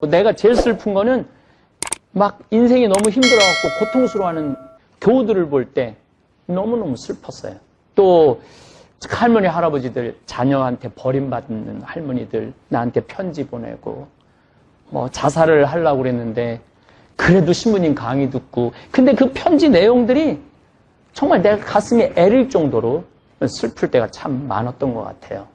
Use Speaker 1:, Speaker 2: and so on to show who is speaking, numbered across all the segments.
Speaker 1: 내가 제일 슬픈 거는 막 인생이 너무 힘들어갖고 고통스러워하는 교우들을 볼 때 너무너무 슬펐어요. 또 할머니, 할아버지들, 자녀한테 버림받는 할머니들 나한테 편지 보내고 뭐 자살을 하려고 그랬는데 그래도 신부님 강의 듣고, 근데 그 편지 내용들이 정말 내가 가슴이 애릴 정도로 슬플 때가 참 많았던 것 같아요.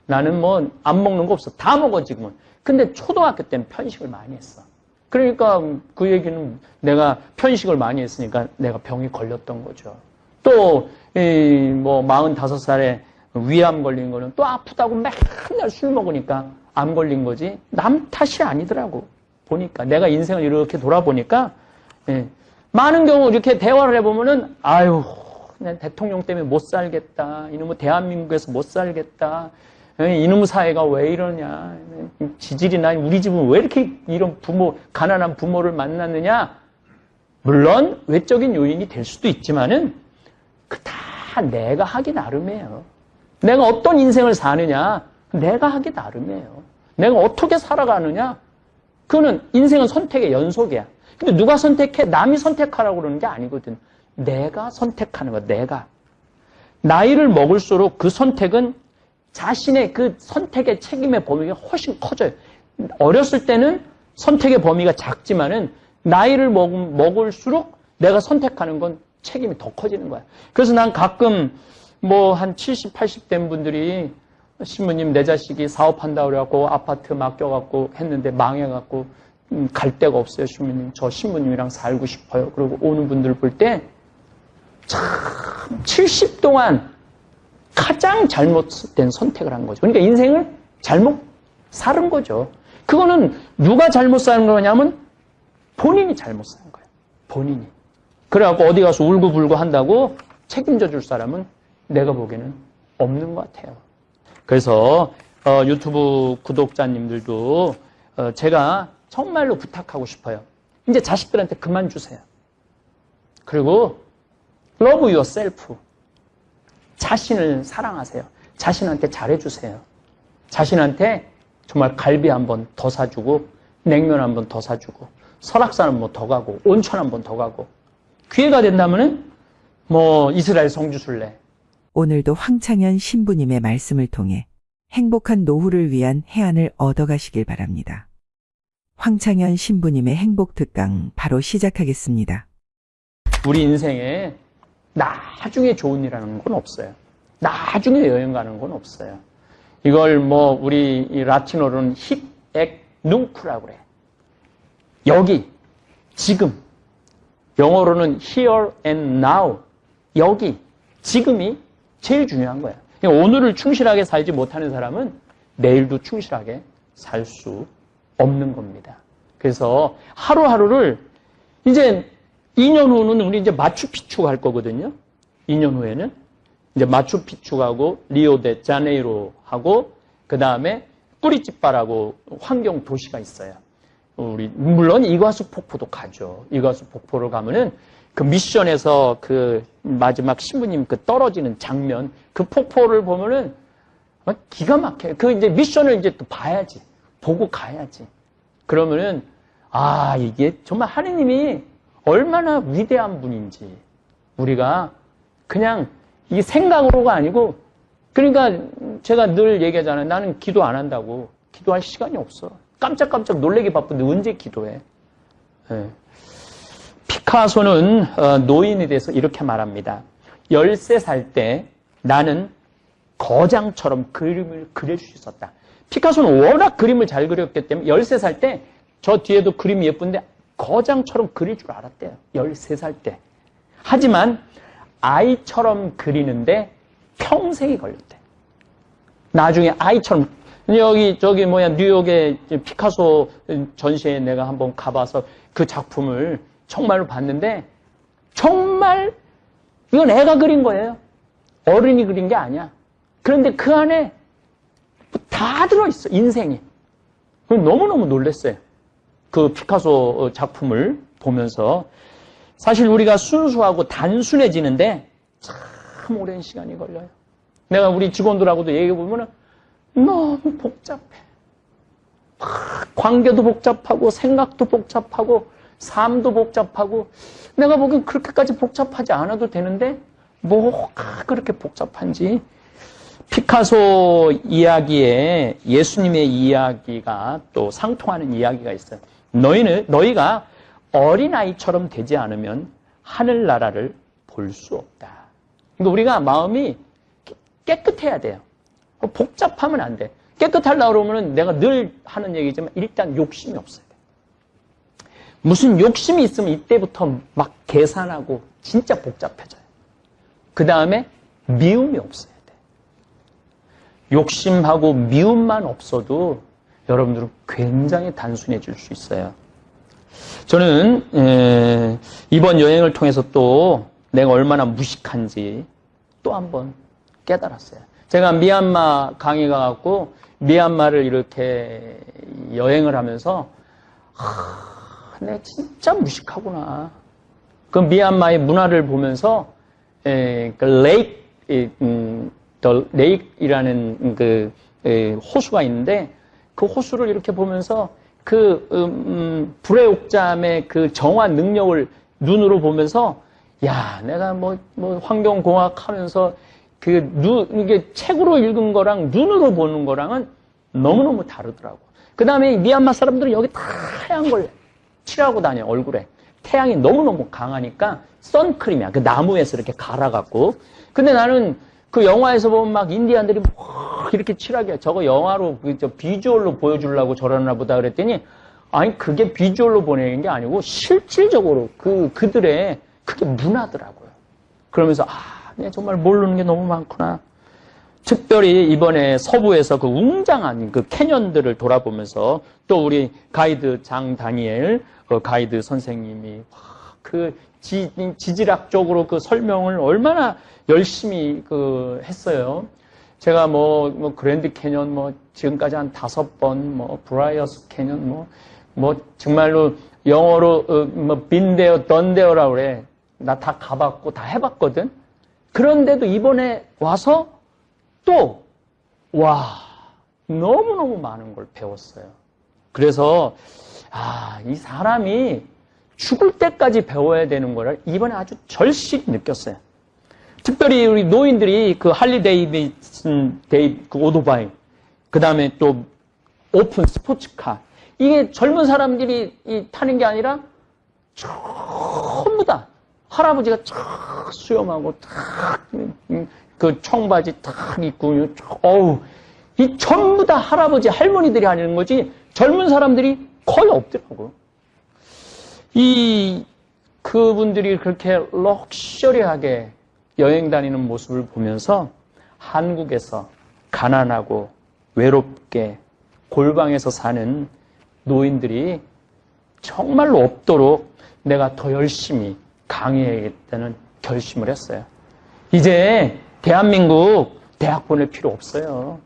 Speaker 1: 나는 뭐 안 먹는 거 없어. 다 먹어 지금은. 근데 초등학교 때는 편식을 많이 했어. 그러니까 그 얘기는 내가 편식을 많이 했으니까 내가 병이 걸렸던 거죠. 또 뭐 45살에 위암 걸린 거는 또 아프다고 맨날 술 먹으니까 암 걸린 거지 남 탓이 아니더라고. 보니까 내가 인생을 이렇게 돌아보니까 많은 경우 이렇게 대화를 해보면은 아유 난 대통령 때문에 못 살겠다. 이놈의 대한민국에서 못 살겠다. 이놈의 사회가 왜 이러냐. 지질이나 우리 집은 왜 이렇게 이런 가난한 부모를 만났느냐. 물론 외적인 요인이 될 수도 있지만은 그 다 내가 하기 나름이에요. 내가 어떤 인생을 사느냐. 내가 하기 나름이에요. 내가 어떻게 살아가느냐. 그거는 인생은 선택의 연속이야. 근데 누가 선택해? 남이 선택하라고 그러는 게 아니거든. 내가 선택하는 거야. 내가. 나이를 먹을수록 그 선택은 자신의 그 선택의 책임의 범위가 훨씬 커져요. 어렸을 때는 선택의 범위가 작지만은 나이를 먹을수록 내가 선택하는 건 책임이 더 커지는 거야. 그래서 난 가끔 뭐 한 70, 80 된 분들이 신부님 내 자식이 사업한다고 그래갖고 아파트 맡겨갖고 했는데 망해갖고 갈 데가 없어요. 신부님 저 신부님이랑 살고 싶어요. 그리고 오는 분들 볼 때 참 70 동안 가장 잘못된 선택을 한 거죠. 그러니까 인생을 잘못 살은 거죠. 그거는 누가 잘못 사는 거냐면 본인이 잘못 사는 거예요. 본인이. 그래갖고 어디 가서 울고불고 한다고 책임져 줄 사람은 내가 보기에는 없는 것 같아요. 그래서 유튜브 구독자님들도 제가 정말로 부탁하고 싶어요. 이제 자식들한테 그만 주세요. 그리고 love yourself. 자신을 사랑하세요. 자신한테 잘해주세요. 자신한테 정말 갈비 한 번 더 사주고 냉면 한 번 더 사주고 설악산 한 번 더 가고 온천 한 번 더 가고 기회가 된다면은 뭐 이스라엘 성지순례.
Speaker 2: 오늘도 황창현 신부님의 말씀을 통해 행복한 노후를 위한 해안을 얻어가시길 바랍니다. 황창현 신부님의 행복 특강 바로 시작하겠습니다.
Speaker 1: 우리 인생에 나중에 좋은 일하는 건 없어요. 나중에 여행 가는 건 없어요. 이걸 뭐 우리 라틴어로는 힙, 액, 눅쿠라고 그래. 여기, 지금. 영어로는 here and now. 여기, 지금이 제일 중요한 거야. 그러니까 오늘을 충실하게 살지 못하는 사람은 내일도 충실하게 살 수 없는 겁니다. 그래서 하루하루를 이제 2년 후는 우리 이제 마추픽추 갈 거거든요. 2년 후에는 이제 마추픽추 가고 리오데자네이로 하고 그 다음에 꾸리찌빠라고 환경 도시가 있어요. 우리 물론 이과수 폭포도 가죠. 이과수 폭포를 가면은 그 미션에서 그 마지막 신부님 그 떨어지는 장면, 그 폭포를 보면은 기가 막혀요. 그 이제 미션을 이제 또 봐야지, 보고 가야지. 그러면은 아 이게 정말 하느님이 얼마나 위대한 분인지 우리가 그냥 이 생각으로가 아니고, 그러니까 제가 늘 얘기하잖아요. 나는 기도 안 한다고. 기도할 시간이 없어. 깜짝깜짝 놀래기 바쁜데 언제 기도해. 네. 피카소는 노인에 대해서 이렇게 말합니다. 13살 때 나는 거장처럼 그림을 그려줄 수 있었다. 피카소는 워낙 그림을 잘 그렸기 때문에 13살 때 저 뒤에도 그림이 예쁜데 거장처럼 그릴 줄 알았대요. 13살 때. 하지만 아이처럼 그리는데 평생이 걸렸대. 나중에 아이처럼 저기 뉴욕의 피카소 전시회에 내가 한번 가봐서 그 작품을 정말로 봤는데 정말 이건 애가 그린 거예요. 어른이 그린 게 아니야. 그런데 그 안에 다 들어있어. 인생이. 너무너무 놀랐어요. 그 피카소 작품을 보면서. 사실 우리가 순수하고 단순해지는데 참 오랜 시간이 걸려요. 내가 우리 직원들하고도 얘기해보면 너무 복잡해. 막 관계도 복잡하고 생각도 복잡하고 삶도 복잡하고 내가 보기엔 그렇게까지 복잡하지 않아도 되는데 뭐가 그렇게 복잡한지. 피카소 이야기에 예수님의 이야기가 또 상통하는 이야기가 있어요. 너희가 어린아이처럼 되지 않으면 하늘나라를 볼 수 없다. 그러니까 우리가 마음이 깨끗해야 돼요. 복잡하면 안 돼. 깨끗하려고 그러면 내가 늘 하는 얘기지만 일단 욕심이 없어야 돼. 무슨 욕심이 있으면 이때부터 막 계산하고 진짜 복잡해져요. 그 다음에 미움이 없어야 돼. 욕심하고 미움만 없어도 여러분들은 굉장히 단순해질 수 있어요. 저는 이번 여행을 통해서 또 내가 얼마나 무식한지 또 한번 깨달았어요. 제가 미얀마 강의 가갖고 미얀마를 이렇게 여행을 하면서 내가 진짜 무식하구나. 그 미얀마의 문화를 보면서 그 레이크이라는 그 호수가 있는데 그 호수를 이렇게 보면서 그 불의 옥잠의 그 정화 능력을 눈으로 보면서 야, 내가 뭐 환경공학 하면서 이게 책으로 읽은 거랑 눈으로 보는 거랑은 너무너무 다르더라고. 그 다음에 미얀마 사람들은 여기 다 하얀 걸 칠하고 다녀, 얼굴에. 태양이 너무너무 강하니까 선크림이야. 그 나무에서 이렇게 갈아갖고. 근데 나는 그 영화에서 보면 막 인디안들이 이렇게 칠하게 저거 영화로 비주얼로 보여주려고 저러나 보다 그랬더니 아니 그게 비주얼로 보내는 게 아니고 실질적으로 그들의 그게 문화더라고요. 그러면서 내가 정말 모르는 게 너무 많구나. 특별히 이번에 서부에서 그 웅장한 그 캐년들을 돌아보면서 또 우리 가이드 장 다니엘 가이드 선생님이 그 지질학적으로 그 설명을 얼마나 열심히 했어요. 제가 그랜드 캐년 지금까지 한 5번 브라이어스 캐년 정말로 영어로 빈데어 던데어라고 그래. 나 다 가봤고 다 해봤거든. 그런데도 이번에 와서 또 너무너무 많은 걸 배웠어요. 그래서 이 사람이 죽을 때까지 배워야 되는 거를 이번에 아주 절실히 느꼈어요. 특별히 우리 노인들이 그 할리 데이비슨 그 오토바이, 그 다음에 또 오픈 스포츠카, 이게 젊은 사람들이 타는 게 아니라 전부 다 할아버지가 쫙 수염하고 그 청바지 탁 입고 이 전부 다 할아버지 할머니들이 하는 거지 젊은 사람들이 거의 없더라고. 그분들이 그렇게 럭셔리하게 여행 다니는 모습을 보면서 한국에서 가난하고 외롭게 골방에서 사는 노인들이 정말로 없도록 내가 더 열심히 강의해야겠다는 결심을 했어요. 이제 대한민국 대학 보낼 필요 없어요.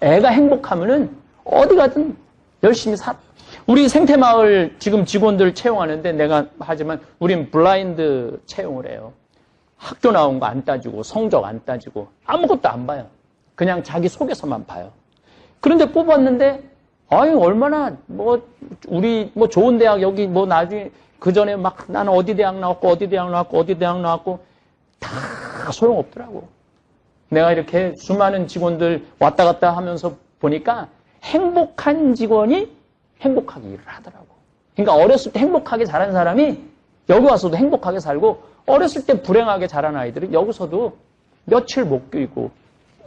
Speaker 1: 애가 행복하면은 어디 가든 열심히 우리 생태마을 지금 직원들 채용하는데 내가 하지만 우린 블라인드 채용을 해요. 학교 나온 거 안 따지고 성적 안 따지고 아무것도 안 봐요. 그냥 자기 속에서만 봐요. 그런데 뽑았는데 얼마나 우리 좋은 대학 여기 나중에 그 전에 막 나는 어디 대학 나왔고 다 소용없더라고. 내가 이렇게 수많은 직원들 왔다 갔다 하면서 보니까 행복한 직원이 행복하게 일을 하더라고. 그러니까 어렸을 때 행복하게 자란 사람이 여기 와서도 행복하게 살고 어렸을 때 불행하게 자란 아이들은 여기서도 며칠 못 끼고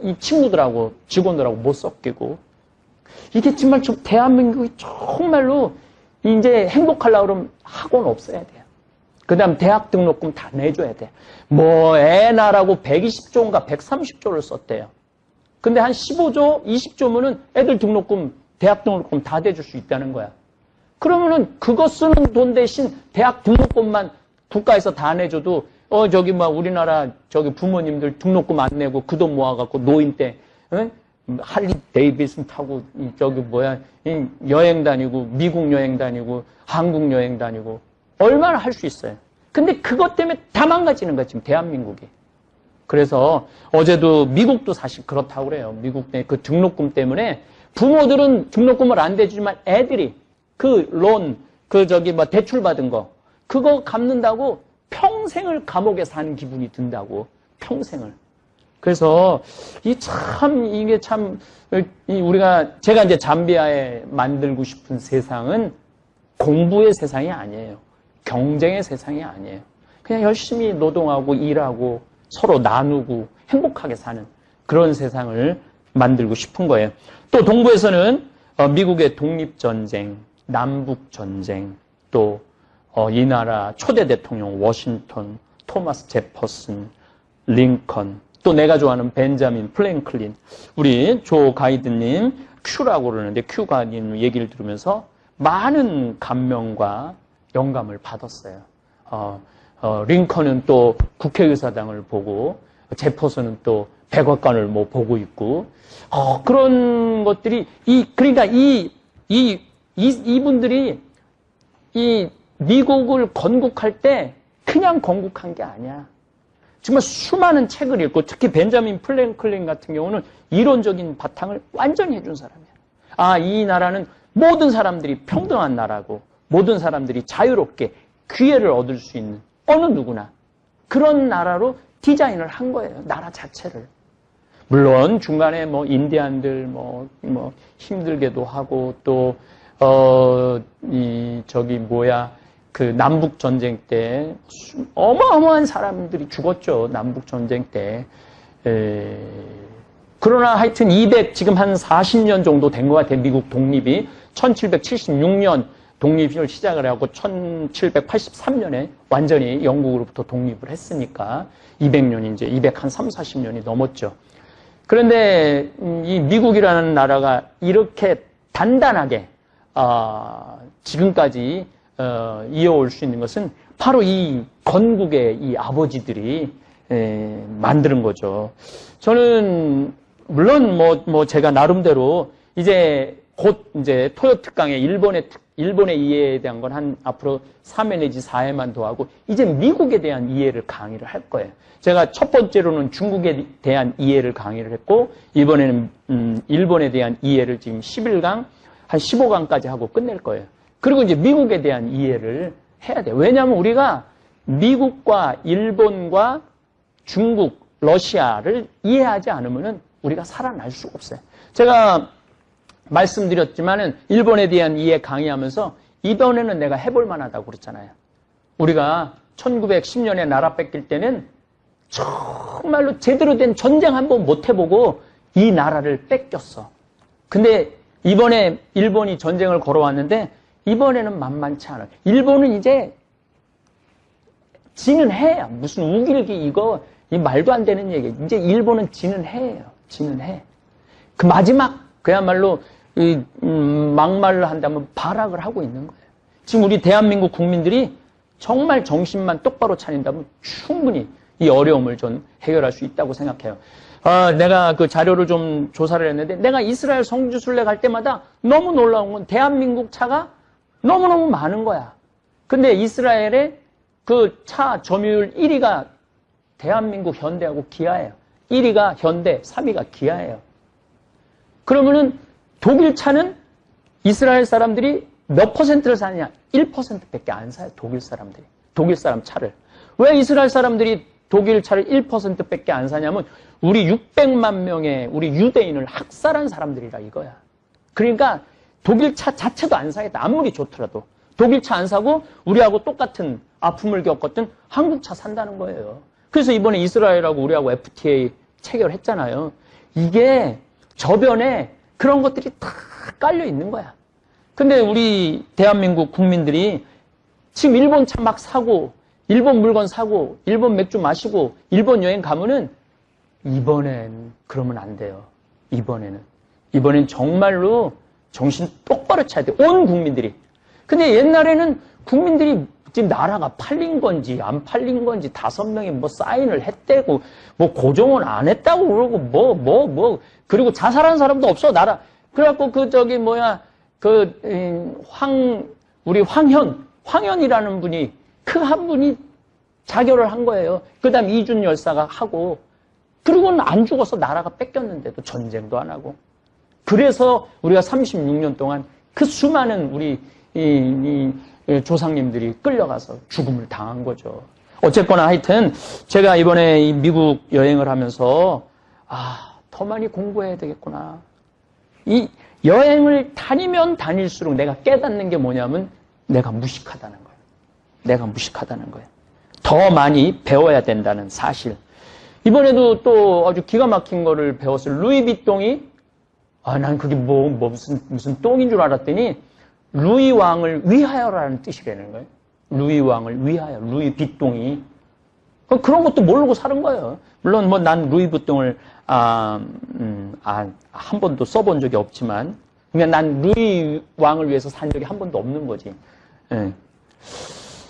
Speaker 1: 이 친구들하고 직원들하고 못 섞이고 이게 정말 대한민국이 정말로 이제 행복하려고 그러면 학원 없어야 돼요. 그 다음 대학 등록금 다 내줘야 돼. 애 나라고 120조인가 130조를 썼대요. 근데 한 15조, 20조면은 애들 등록금, 대학 등록금 다 대줄 수 있다는 거야. 그러면은 그거 쓰는 돈 대신 대학 등록금만 국가에서 다 내줘도 우리나라 부모님들 등록금 안 내고 그 돈 모아갖고 노인 때 할리 데이비슨 타고 여행 다니고 미국 여행 다니고 한국 여행 다니고 얼마나 할 수 있어요. 근데 그것 때문에 다 망가지는 거야 지금 대한민국이. 그래서 어제도 미국도 사실 그렇다고 그래요. 미국 내 그 등록금 때문에 부모들은 등록금을 안 대주지만 애들이 대출 받은 거, 그거 갚는다고 평생을 감옥에 사는 기분이 든다고, 평생을. 그래서, 제가 이제 잠비아에 만들고 싶은 세상은 공부의 세상이 아니에요. 경쟁의 세상이 아니에요. 그냥 열심히 노동하고 일하고 서로 나누고 행복하게 사는 그런 세상을 만들고 싶은 거예요. 또 동부에서는 미국의 독립전쟁, 남북전쟁, 또 이 나라 초대 대통령 워싱턴, 토마스 제퍼슨, 링컨, 또 내가 좋아하는 벤자민 플랭클린, 우리 조 가이드님 큐라고 그러는데 큐 가이드님 얘기를 들으면서 많은 감명과 영감을 받았어요. 링컨은 또 국회의사당을 보고 제퍼슨은 또 백악관을 보고 있고 그런 것들이 그러니까 이분들이 이 미국을 건국할 때 그냥 건국한 게 아니야. 정말 수많은 책을 읽고 특히 벤자민 플랭클린 같은 경우는 이론적인 바탕을 완전히 해준 사람이야. 이 나라는 모든 사람들이 평등한 나라고 모든 사람들이 자유롭게 기회를 얻을 수 있는 어느 누구나 그런 나라로 디자인을 한 거예요. 나라 자체를. 물론 중간에 인디안들 힘들게도 하고 또 그 남북 전쟁 때 어마어마한 사람들이 죽었죠. 남북 전쟁 때. 그러나 하여튼 지금 한 40년 정도 된 것 같아요. 미국 독립이 1776년 독립을 시작을 하고 1783년에 완전히 영국으로부터 독립을 했으니까 200년이 이제 240년이 넘었죠. 그런데 이 미국이라는 나라가 이렇게 단단하게 지금까지 이어올 수 있는 것은 바로 이 건국의 이 아버지들이 만드는 거죠. 저는 물론 제가 나름대로 곧 토요 특강에 일본의 이해에 대한 건 앞으로 3회 내지 4회만 더 하고 이제 미국에 대한 이해를 강의를 할 거예요. 제가 첫 번째로는 중국에 대한 이해를 강의를 했고 이번에는 일본에 대한 이해를 지금 11강 한 15강까지 하고 끝낼 거예요. 그리고 이제 미국에 대한 이해를 해야 돼요. 왜냐하면 우리가 미국과 일본과 중국, 러시아를 이해하지 않으면 우리가 살아날 수가 없어요. 제가 말씀드렸지만은 일본에 대한 이해 강의하면서 이번에는 내가 해볼 만하다고 그랬잖아요. 우리가 1910년에 나라 뺏길 때는 정말로 제대로 된 전쟁 한번 못 해보고 이 나라를 뺏겼어. 근데 이번에 일본이 전쟁을 걸어왔는데 이번에는 만만치 않아요. 일본은 이제 지는 해야 무슨 우길기 이 말도 안 되는 얘기. 이제 일본은 지는 해예요. 지는 해. 그 마지막 그야말로 막말을 한다면 발악을 하고 있는 거예요. 지금 우리 대한민국 국민들이 정말 정신만 똑바로 차린다면 충분히 이 어려움을 좀 해결할 수 있다고 생각해요. 내가 그 자료를 좀 조사를 했는데 내가 이스라엘 성지순례 갈 때마다 너무 놀라운 건 대한민국 차가 너무너무 많은 거야. 근데 이스라엘의 그 차 점유율 1위가 대한민국 현대하고 기아예요. 1위가 현대, 3위가 기아예요. 그러면은 독일 차는 이스라엘 사람들이 몇 퍼센트를 사느냐? 1%밖에 안 사요. 독일 사람들이. 독일 사람 차를. 왜 이스라엘 사람들이 독일 차를 1%밖에 안 사냐면 우리 600만 명의 우리 유대인을 학살한 사람들이라 이거야. 그러니까 독일 차 자체도 안 사겠다. 아무리 좋더라도. 독일 차 안 사고 우리하고 똑같은 아픔을 겪었던 한국 차 산다는 거예요. 그래서 이번에 이스라엘하고 우리하고 FTA 체결했잖아요. 이게 저변에 그런 것들이 다 깔려 있는 거야. 근데 우리 대한민국 국민들이 지금 일본 차 막 사고, 일본 물건 사고, 일본 맥주 마시고, 일본 여행 가면은 이번엔 그러면 안 돼요. 이번엔 정말로 정신 똑바로 차야 돼. 온 국민들이. 근데 옛날에는 국민들이 지금 나라가 팔린 건지 안 팔린 건지 5명이 사인을 했대고 고정은 안 했다고 그러고 그리고 자살한 사람도 없어 나라. 그래갖고 우리 황현이라는 분이 한 분이 자결을 한 거예요. 그다음 이준 열사가 하고 그리고는 안 죽어서 나라가 뺏겼는데도 전쟁도 안 하고 그래서 우리가 36년 동안 그 수많은 우리 이 조상님들이 끌려가서 죽음을 당한 거죠. 어쨌거나 하여튼 제가 이번에 이 미국 여행을 하면서 더 많이 공부해야 되겠구나. 이 여행을 다니면 다닐수록 내가 깨닫는 게 뭐냐면 내가 무식하다는 거예요. 내가 무식하다는 거예요. 더 많이 배워야 된다는 사실. 이번에도 또 아주 기가 막힌 거를 배웠어요. 루이비통이 난 그게 무슨 똥인 줄 알았더니 루이 왕을 위하여라는 뜻이라는 거예요. 루이 왕을 위하여, 루이 빗똥이. 그런 것도 모르고 사는 거예요. 물론 난 루이 빗똥을 한 번도 써본 적이 없지만 그냥 난 루이 왕을 위해서 산 적이 한 번도 없는 거지. 예.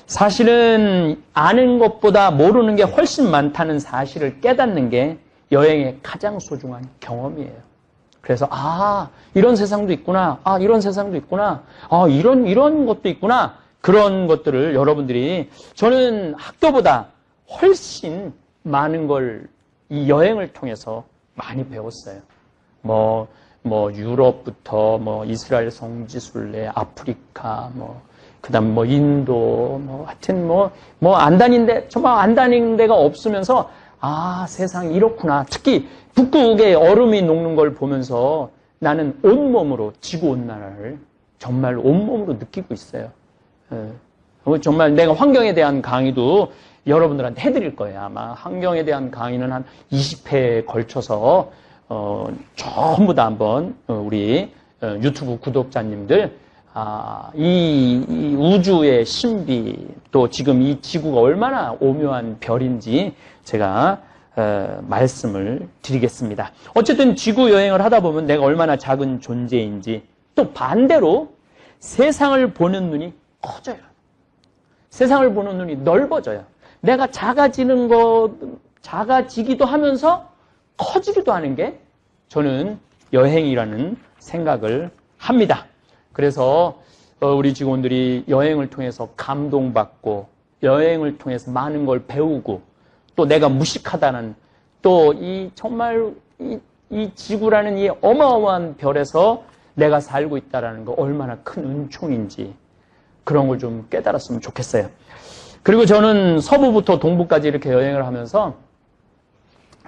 Speaker 1: 사실은 아는 것보다 모르는 게 훨씬 많다는 사실을 깨닫는 게 여행의 가장 소중한 경험이에요. 그래서 이런 세상도 있구나. 이런 세상도 있구나. 이런 것도 있구나. 그런 것들을 여러분들이 저는 학교보다 훨씬 많은 걸 이 여행을 통해서 많이 배웠어요. 유럽부터 이스라엘 성지순례, 아프리카, 그다음 인도, 하여튼 안 다닌 정말 안 다닌 데가 없으면서 세상이 이렇구나. 특히 북극에 얼음이 녹는 걸 보면서 나는 온몸으로 지구온난화를 정말 온몸으로 느끼고 있어요. 정말 내가 환경에 대한 강의도 여러분들한테 해드릴 거예요. 아마 환경에 대한 강의는 한 20회에 걸쳐서 전부 다 한번 우리 유튜브 구독자님들 이 우주의 신비 또 지금 이 지구가 얼마나 오묘한 별인지 제가 말씀을 드리겠습니다. 어쨌든 지구 여행을 하다 보면 내가 얼마나 작은 존재인지 또 반대로 세상을 보는 눈이 커져요. 세상을 보는 눈이 넓어져요. 내가 작아지기도 하면서 커지기도 하는 게 저는 여행이라는 생각을 합니다. 그래서 우리 직원들이 여행을 통해서 감동받고 여행을 통해서 많은 걸 배우고 또 내가 무식하다는 또 정말 이 지구라는 이 어마어마한 별에서 내가 살고 있다는 거 얼마나 큰 은총인지 그런 걸 좀 깨달았으면 좋겠어요. 그리고 저는 서부부터 동부까지 이렇게 여행을 하면서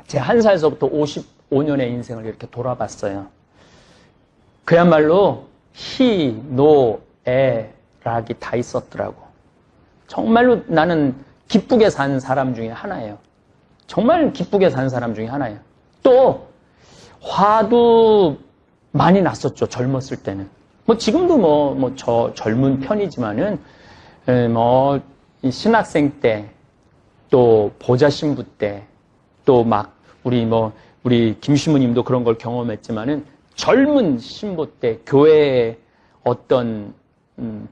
Speaker 1: 제 1살서부터 55년의 인생을 이렇게 돌아봤어요. 그야말로 희, 노, 에, 락이 다 있었더라고. 정말로 나는 기쁘게 산 사람 중에 하나예요. 정말 기쁘게 산 사람 중에 하나예요. 또 화도 많이 났었죠. 젊었을 때는. 지금도 저 젊은 편이지만은 이 신학생 때 또 보좌 신부 때 또 우리 김 신부님도 그런 걸 경험했지만은 젊은 신부 때 교회의 어떤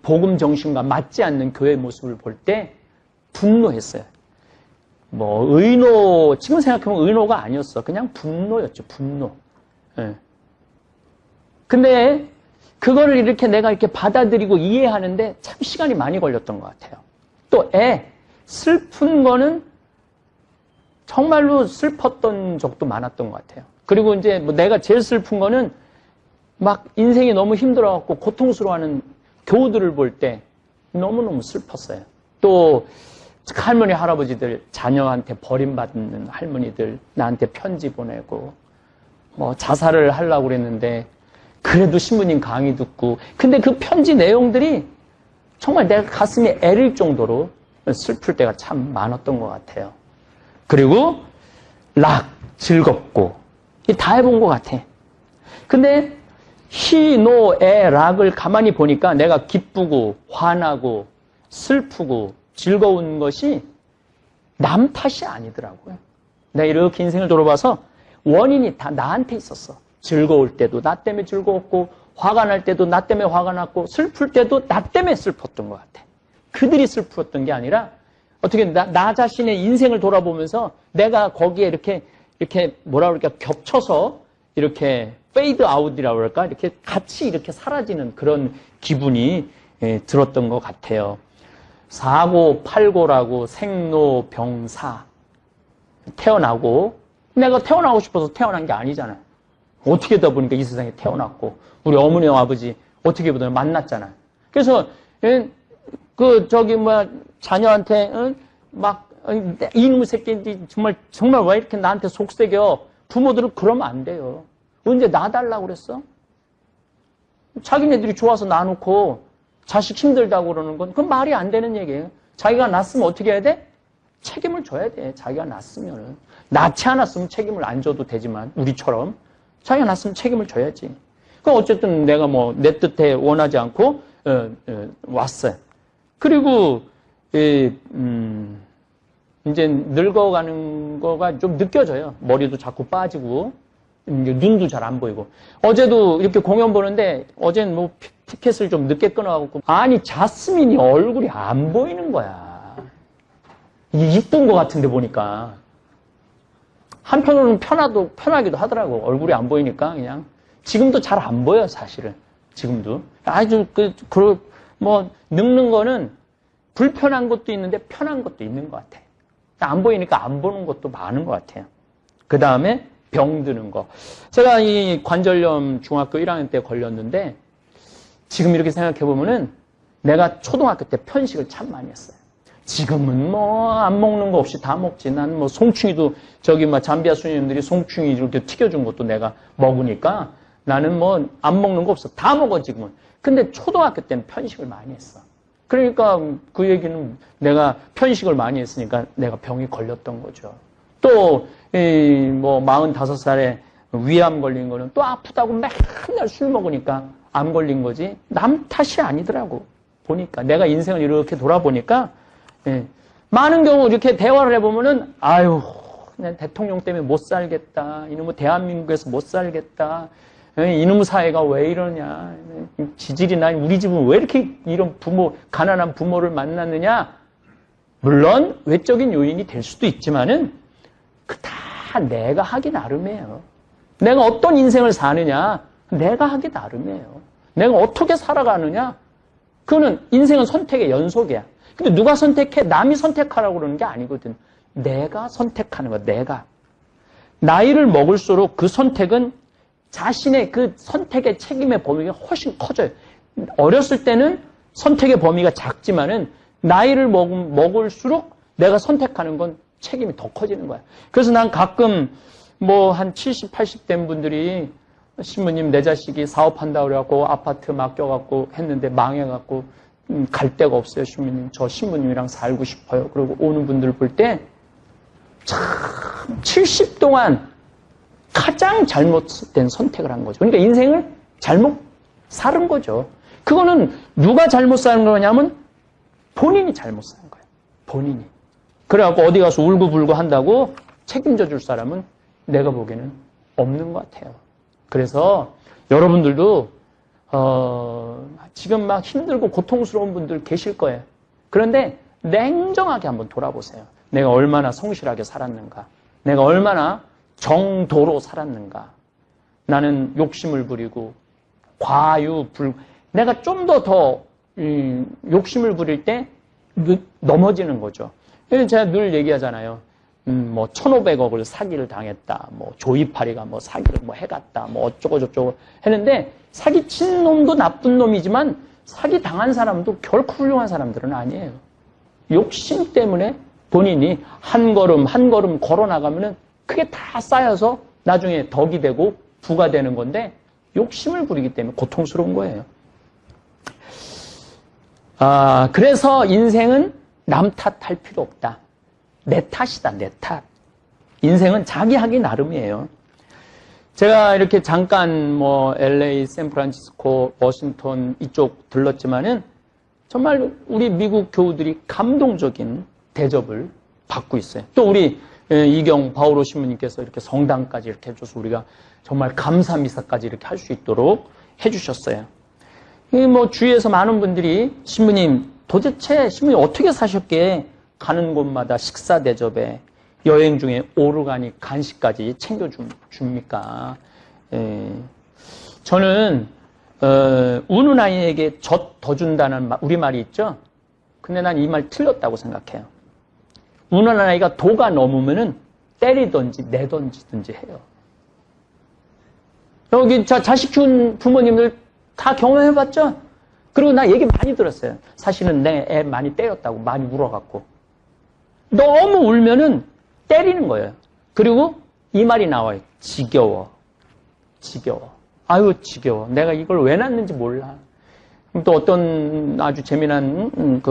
Speaker 1: 복음 정신과 맞지 않는 교회 모습을 볼 때 분노했어요. 지금 생각해보면 의노가 아니었어. 그냥 분노였죠, 분노. 예. 근데 그거를 내가 이렇게 받아들이고 이해하는데 참 시간이 많이 걸렸던 것 같아요. 또 슬픈 거는 정말로 슬펐던 적도 많았던 것 같아요. 그리고 이제 내가 제일 슬픈 거는 인생이 너무 힘들어갖고 고통스러워하는 교우들을 볼 때 너무너무 슬펐어요. 또 할머니, 할아버지들, 자녀한테 버림받는 할머니들 나한테 편지 보내고 자살을 하려고 그랬는데 그래도 신부님 강의 듣고 근데 그 편지 내용들이 정말 내가 가슴이 애릴 정도로 슬플 때가 참 많았던 것 같아요. 그리고 즐겁고 다 해본 것 같아. 근데 희, 노, 에, 락을 가만히 보니까 내가 기쁘고 화나고 슬프고 즐거운 것이 남 탓이 아니더라고요. 내가 이렇게 인생을 돌아봐서 원인이 다 나한테 있었어. 즐거울 때도 나 때문에 즐거웠고 화가 날 때도 나 때문에 화가 났고 슬플 때도 나 때문에 슬펐던 것 같아. 그들이 슬펐던 게 아니라 어떻게 나 자신의 인생을 돌아보면서 내가 거기에 이렇게 겹쳐서 이렇게 페이드 아웃이라고 그럴까? 이렇게 같이 이렇게 사라지는 그런 기분이 들었던 것 같아요. 사고, 팔고라고 생로병사 태어나고 내가 태어나고 싶어서 태어난 게 아니잖아요. 어떻게 다 보니까 이 세상에 태어났고, 우리 어머니와 아버지 어떻게 보다 만났잖아. 그래서, 자녀한테, 이놈의 새끼인지 정말 왜 이렇게 나한테 속색여? 부모들은 그러면 안 돼요. 언제 놔달라고 그랬어? 자기네들이 좋아서 놔놓고 자식 힘들다고 그러는 건 그건 말이 안 되는 얘기예요. 자기가 낳았으면 어떻게 해야 돼? 책임을 져야 돼. 자기가 낳았으면은. 낳지 않았으면 책임을 안 져도 되지만 우리처럼 자기가 낳았으면 책임을 져야지. 그럼 어쨌든 내가 내 뜻에 원하지 않고 왔어요. 그리고 이제 늙어가는 거가 좀 느껴져요. 머리도 자꾸 빠지고 눈도 잘 안 보이고. 어제도 이렇게 공연 보는데 어제는 티켓을 좀 늦게 끊어가고 아니 자스민이 얼굴이 안 보이는 거야. 이게 이쁜 거 같은데 보니까 한편으로는 편하기도 하더라고. 얼굴이 안 보이니까 그냥 지금도 잘 안 보여 사실은. 지금도 아주 늙는 거는 불편한 것도 있는데 편한 것도 있는 것 같아. 안 보이니까 안 보는 것도 많은 것 같아요. 그 다음에 병드는 거. 제가 이 관절염 중학교 1학년 때 걸렸는데 지금 이렇게 생각해 보면은 내가 초등학교 때 편식을 참 많이 했어요. 지금은 안 먹는 거 없이 다 먹지. 난 송충이도 잠비아 수녀님들이 송충이 이렇게 튀겨준 것도 내가 먹으니까 나는 안 먹는 거 없어. 다 먹어 지금은. 근데 초등학교 때는 편식을 많이 했어. 그러니까 그 얘기는 내가 편식을 많이 했으니까 내가 병이 걸렸던 거죠. 또 45살에 위암 걸린 거는 또 아프다고 맨날 술 먹으니까 암 걸린 거지 남 탓이 아니더라고. 보니까 내가 인생을 이렇게 돌아보니까 많은 경우 이렇게 대화를 해보면은 아유 난 대통령 때문에 못 살겠다. 이놈의 대한민국에서 못 살겠다. 이놈의 사회가 왜 이러냐. 지질이나 우리 집은 왜 이렇게 이런 가난한 부모를 만났느냐. 물론 외적인 요인이 될 수도 있지만은 그 다 내가 하기 나름이에요. 내가 어떤 인생을 사느냐. 내가 하기 나름이에요. 내가 어떻게 살아가느냐. 그거는 인생은 선택의 연속이야. 근데 누가 선택해? 남이 선택하라고 그러는 게 아니거든. 내가 선택하는 거야. 내가. 나이를 먹을수록 그 선택은 자신의 그 선택의 책임의 범위가 훨씬 커져요. 어렸을 때는 선택의 범위가 작지만은 나이를 먹을수록 내가 선택하는 건 책임이 더 커지는 거야. 그래서 난 가끔 한 70, 80 된 분들이 신부님 내 자식이 사업한다고 그래갖고 아파트 맡겨갖고 했는데 망해갖고 갈 데가 없어요. 신부님 저 신부님이랑 살고 싶어요. 그리고 오는 분들 볼 때 참 70 동안 가장 잘못된 선택을 한 거죠. 그러니까 인생을 잘못 살은 거죠. 그거는 누가 잘못 사는 거냐면 본인이 잘못 사는 거예요. 본인이. 그래갖고 어디 가서 울고불고 한다고 책임져 줄 사람은 내가 보기에는 없는 것 같아요. 그래서 여러분들도 지금 막 힘들고 고통스러운 분들 계실 거예요. 그런데 냉정하게 한번 돌아보세요. 내가 얼마나 성실하게 살았는가. 내가 얼마나 정도로 살았는가. 나는 욕심을 부리고 내가 좀 더 욕심을 부릴 때 넘어지는 거죠. 제가 늘 얘기하잖아요. 1,500억을 사기를 당했다. 조이파리가 사기를 해갔다. 어쩌고저쩌고 했는데 사기친 놈도 나쁜 놈이지만 사기 당한 사람도 결코 훌륭한 사람들은 아니에요. 욕심 때문에 본인이 한 걸음 한 걸음 걸어 나가면은 그게 다 쌓여서 나중에 덕이 되고 부가 되는 건데 욕심을 부리기 때문에 고통스러운 거예요. 그래서 인생은 남 탓할 필요 없다. 내 탓이다, 내 탓. 인생은 자기 하기 나름이에요. 제가 이렇게 잠깐 LA, 샌프란시스코, 워싱턴 이쪽 들렀지만은 정말 우리 미국 교우들이 감동적인 대접을 받고 있어요. 또 우리 이경 바오로 신부님께서 이렇게 성당까지 이렇게 해줘서 우리가 정말 감사 미사까지 이렇게 할 수 있도록 해주셨어요. 주위에서 많은 분들이 신부님 도대체 신부님 어떻게 사셨기에 가는 곳마다 식사 대접에 여행 중에 오르가닉 간식까지 챙겨줍니까? 저는 우는 아이에게 젖 더 준다는 우리말이 있죠? 근데 난 이 말 틀렸다고 생각해요. 우는 아이가 도가 넘으면은 때리든지 내던지든지 해요. 여기 자식 키운 부모님들 다 경험해봤죠? 그리고 나 얘기 많이 들었어요. 사실은 내 애 많이 때렸다고, 많이 울어갖고. 너무 울면은 때리는 거예요. 그리고 이 말이 나와요. 지겨워. 지겨워. 아유, 지겨워. 내가 이걸 왜 낳는지 몰라. 또 어떤 아주 재미난,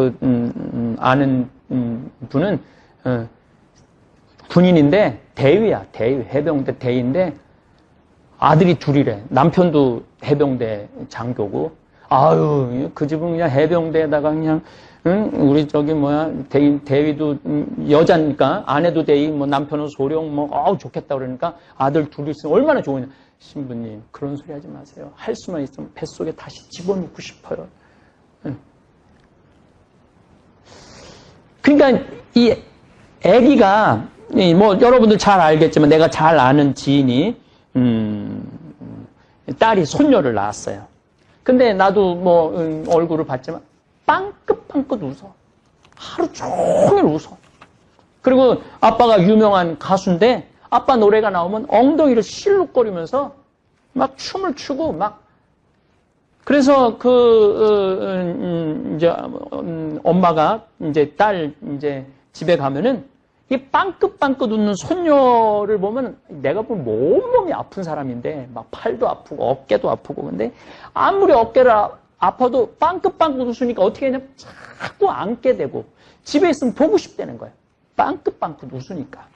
Speaker 1: 아는 분은, 군인인데, 대위야, 대위. 해병대 대위인데, 아들이 둘이래. 남편도 해병대 장교고, 아유, 그 집은 그냥 해병대에다가 그냥, 우리 대위도 여자니까, 아내도 대위, 남편은 소령, 아우, 좋겠다 그러니까 아들 둘이 있으면 얼마나 좋으냐. 신부님, 그런 소리 하지 마세요. 할 수만 있으면 뱃속에 다시 집어넣고 싶어요. 그러니까 이 아기가 여러분들 잘 알겠지만 내가 잘 아는 지인이 딸이 손녀를 낳았어요. 근데 나도 얼굴을 봤지만 빵긋빵긋 웃어. 하루 종일 웃어. 그리고 아빠가 유명한 가수인데 아빠 노래가 나오면 엉덩이를 실룩거리면서 막 춤을 추고 그래서 이제 엄마가 이제 딸 이제 집에 가면은 이 빵긋빵긋 웃는 손녀를 보면 내가 보면 온몸이 아픈 사람인데 막 팔도 아프고 어깨도 아프고 근데 아무리 어깨를 아파도 빵긋빵긋 웃으니까 어떻게 하냐면 자꾸 안게 되고 집에 있으면 보고 싶다는 거예요. 빵긋빵긋 웃으니까.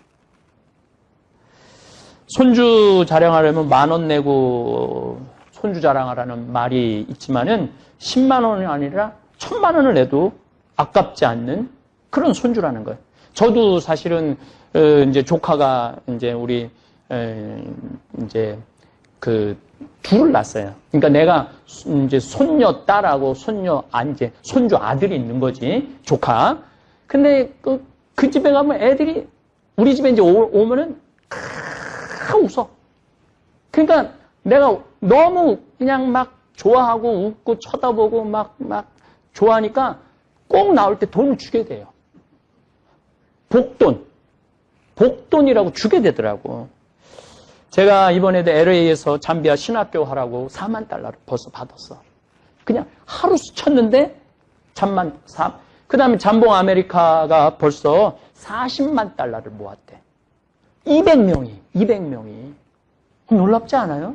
Speaker 1: 손주 자랑하려면 10,000원 내고 손주 자랑하라는 말이 있지만은 10만 원이 아니라 1,000만 원을 내도 아깝지 않는 그런 손주라는 거예요. 저도 사실은 이제 조카가 이제 우리 이제 둘을 낳았어요. 그러니까 내가 이제 손녀 딸하고 손주 아들이 있는 거지 조카. 근데 그 집에 가면 애들이 우리 집에 이제 오면은 다 웃어. 그러니까 내가 너무 그냥 막 좋아하고 웃고 쳐다보고 막 좋아하니까 꼭 나올 때 돈을 주게 돼요. 복돈이라고 주게 되더라고. 제가 이번에도 LA에서 잠비아 신학교 하라고 4만 달러를 벌써 받았어. 그냥 하루 스쳤는데 그 다음에 잠봉 아메리카가 벌써 40만 달러를 모았대. 200명이. 놀랍지 않아요?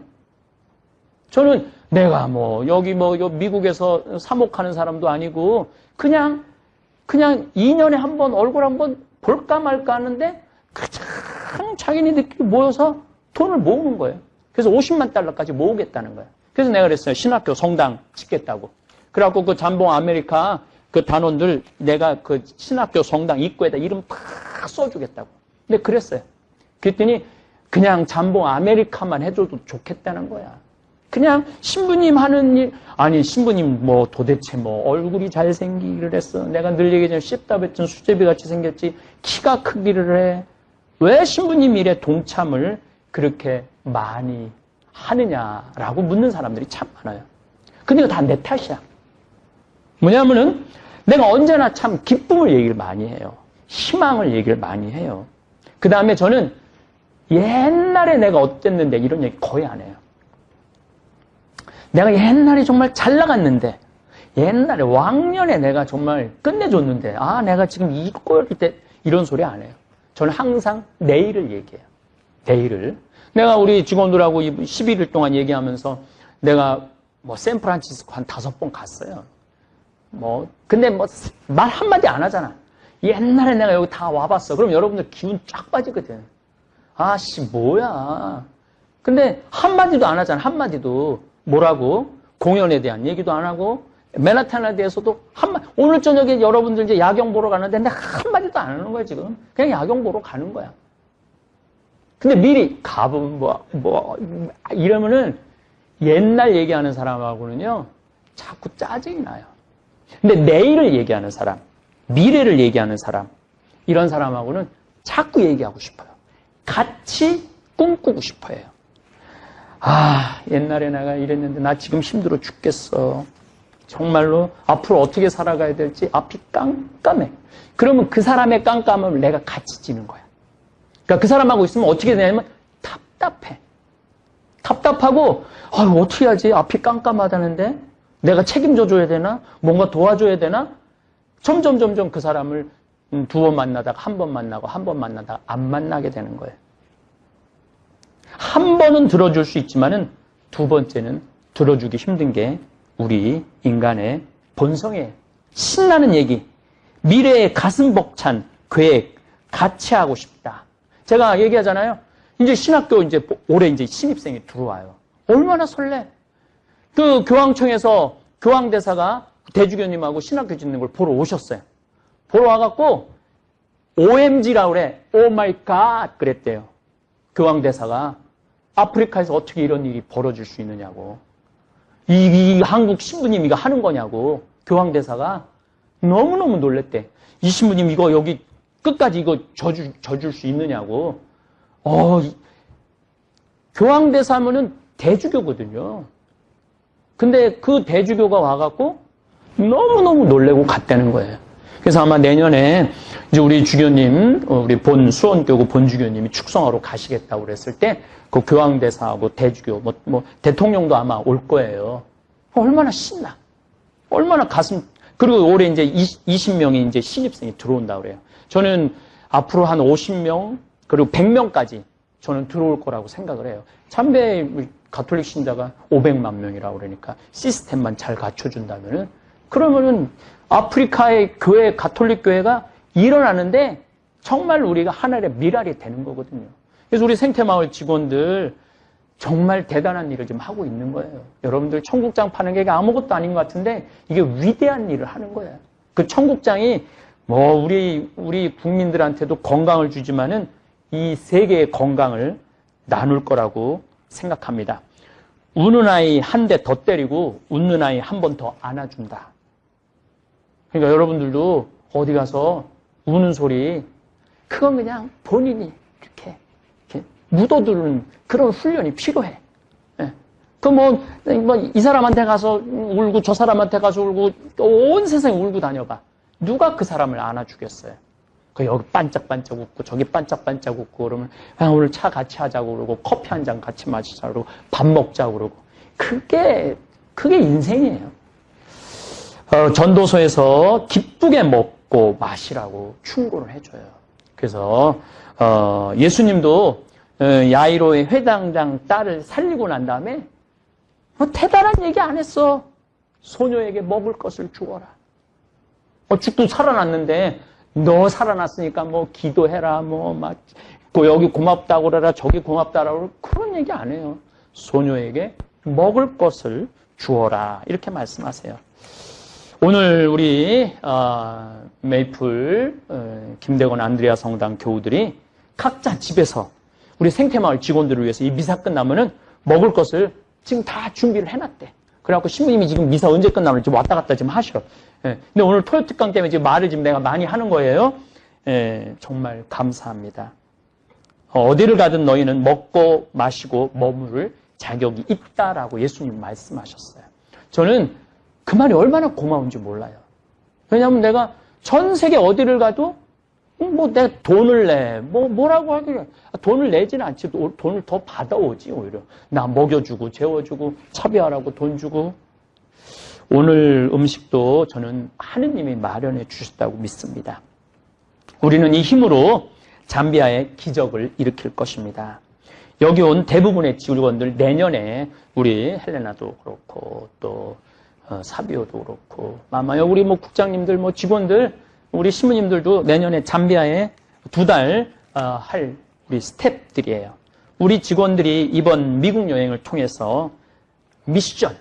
Speaker 1: 저는 내가 여기 미국에서 사목하는 사람도 아니고 그냥 2년에 한 번 얼굴 한번 볼까 말까 하는데 그냥 자기네들끼리 모여서 돈을 모으는 거예요. 그래서 50만 달러까지 모으겠다는 거예요. 그래서 내가 그랬어요. 신학교 성당 짓겠다고. 그래갖고 그 잠봉 아메리카 그 단원들 내가 그 신학교 성당 입구에다 이름 팍 써주겠다고. 근데 그랬어요. 그랬더니 그냥 잠봉 아메리카만 해줘도 좋겠다는 거야. 그냥 신부님 하는 일, 아니 신부님 도대체 얼굴이 잘생기기를 했어. 내가 늘 얘기했잖아. 씹다 뱉은 수제비 같이 생겼지. 키가 크기를 해. 왜 신부님 일에 동참을 그렇게 많이 하느냐라고 묻는 사람들이 참 많아요. 근데 이거 다 내 탓이야. 뭐냐면은 내가 언제나 참 기쁨을 얘기를 많이 해요. 희망을 얘기를 많이 해요. 그 다음에 저는 옛날에 내가 어땠는데 이런 얘기 거의 안 해요. 내가 옛날에 정말 잘 나갔는데 옛날에 왕년에 내가 정말 끝내줬는데 내가 지금 이 꼴일 때 이런 소리 안 해요. 저는 항상 내일을 얘기해요. 내일을. 내가 우리 직원들하고 11일 동안 얘기하면서 내가 샌프란시스코 한 5번 갔어요. 근데 말 한마디 안 하잖아. 옛날에 내가 여기 다 와봤어. 그럼 여러분들 기운 쫙 빠지거든. 뭐야. 근데 한마디도 안 하잖아. 한마디도. 뭐라고? 공연에 대한 얘기도 안 하고, 맨하탄에 대해서도 오늘 저녁에 여러분들 이제 야경 보러 가는데 내가 한마디도 안 하는 거야, 지금. 그냥 야경 보러 가는 거야. 근데 미리 가보면 이러면은 옛날 얘기하는 사람하고는요, 자꾸 짜증이 나요. 근데 내일을 얘기하는 사람, 미래를 얘기하는 사람, 이런 사람하고는 자꾸 얘기하고 싶어요. 같이 꿈꾸고 싶어요. 옛날에 내가 이랬는데 나 지금 힘들어 죽겠어. 정말로 앞으로 어떻게 살아가야 될지 앞이 깜깜해. 그러면 그 사람의 깜깜함을 내가 같이 지는 거야. 그러니까 그 사람하고 있으면 어떻게 되냐면 답답해. 답답하고, 어떻게 하지? 앞이 깜깜하다는데? 내가 책임져 줘야 되나? 뭔가 도와줘야 되나? 점점 그 사람을 2번 만나다가 1번 만나고 1번 만나다가 안 만나게 되는 거예요. 한 번은 들어줄 수 있지만은 2번째는 들어주기 힘든 게 우리 인간의 본성이에요. 신나는 얘기, 미래의 가슴 벅찬 계획, 같이 하고 싶다. 제가 얘기하잖아요. 이제 신학교 이제 올해 이제 신입생이 들어와요. 얼마나 설레. 그 교황청에서 교황대사가 대주교님하고 신학교 짓는 걸 보러 오셨어요. 보러 와갖고 OMG라고 그래. 오 마이 갓 그랬대요. 교황대사가 아프리카에서 어떻게 이런 일이 벌어질 수 있느냐고. 이 한국 신부님 이거 하는 거냐고. 교황대사가 너무너무 놀랬대. 이 신부님 이거 여기 끝까지 이거 져줄 수 있느냐고. 교황대사면은 대주교거든요. 근데 그 대주교가 와갖고 너무너무 놀래고 갔다는 거예요. 그래서 아마 내년에 이제 우리 주교님, 우리 수원교구 본주교님이 축성하러 가시겠다고 그랬을 때 그 교황대사하고 대주교, 대통령도 아마 올 거예요. 얼마나 신나. 얼마나 그리고 올해 이제 20명이 이제 신입생이 들어온다고 그래요. 저는 앞으로 한 50명, 그리고 100명까지 저는 들어올 거라고 생각을 해요. 참배 가톨릭 신자가 500만 명이라고 그러니까 시스템만 잘 갖춰준다면은 그러면은 아프리카의 교회, 가톨릭 교회가 일어나는데 정말 우리가 하나의 미랄이 되는 거거든요. 그래서 우리 생태마을 직원들 정말 대단한 일을 지금 하고 있는 거예요. 여러분들 청국장 파는 게 아무것도 아닌 것 같은데 이게 위대한 일을 하는 거예요. 그 청국장이 우리 국민들한테도 건강을 주지만은 이 세계의 건강을 나눌 거라고 생각합니다. 우는 아이 한 대 더 때리고 웃는 아이 한 번 더 안아준다. 그러니까 여러분들도 어디 가서 우는 소리, 그건 그냥 본인이 이렇게 묻어두는 그런 훈련이 필요해. 예. 이 사람한테 가서 울고 저 사람한테 가서 울고 온 세상에 울고 다녀봐. 누가 그 사람을 안아주겠어요? 여기 반짝반짝 웃고 저기 반짝반짝 웃고 그러면 오늘 차 같이 하자고 그러고 커피 한 잔 같이 마시자고 그러고 밥 먹자고 그러고 그게 인생이에요. 전도서에서 기쁘게 먹고 마시라고 충고를 해줘요. 그래서 예수님도 야이로의 회당장 딸을 살리고 난 다음에 대단한 얘기 안 했어. 소녀에게 먹을 것을 주어라. 죽도 살아났는데 너 살아났으니까 기도해라 여기 고맙다고 그래라 저기 고맙다라고 그런 얘기 안 해요. 소녀에게 먹을 것을 주어라 이렇게 말씀하세요. 오늘 우리 메이플 김대건 안드레아 성당 교우들이 각자 집에서 우리 생태마을 직원들을 위해서 이 미사 끝나면은 먹을 것을 지금 다 준비를 해놨대. 그래갖고 신부님이 지금 미사 언제 끝나면 지금 왔다 갔다 지금 하셔. 예. 근데 오늘 토요 특강 때문에 지금 말을 지금 내가 많이 하는 거예요. 예, 정말 감사합니다. 어디를 가든 너희는 먹고 마시고 머무를 자격이 있다라고 예수님 말씀하셨어요. 저는 그 말이 얼마나 고마운지 몰라요. 왜냐하면 내가 전 세계 어디를 가도 내가 돈을 내, 뭐라고 하길래 돈을 내지는 않지. 돈을 더 받아오지 오히려. 나 먹여주고 재워주고 차비하라고 돈 주고. 오늘 음식도 저는 하느님이 마련해 주셨다고 믿습니다. 우리는 이 힘으로 잠비아의 기적을 일으킬 것입니다. 여기 온 대부분의 직원들 내년에 우리 헬레나도 그렇고 또 사비오도 그렇고 아마요 우리 국장님들 직원들 우리 신부님들도 내년에 잠비아에 2달 할 우리 스태프들이에요. 우리 직원들이 이번 미국 여행을 통해서 미션,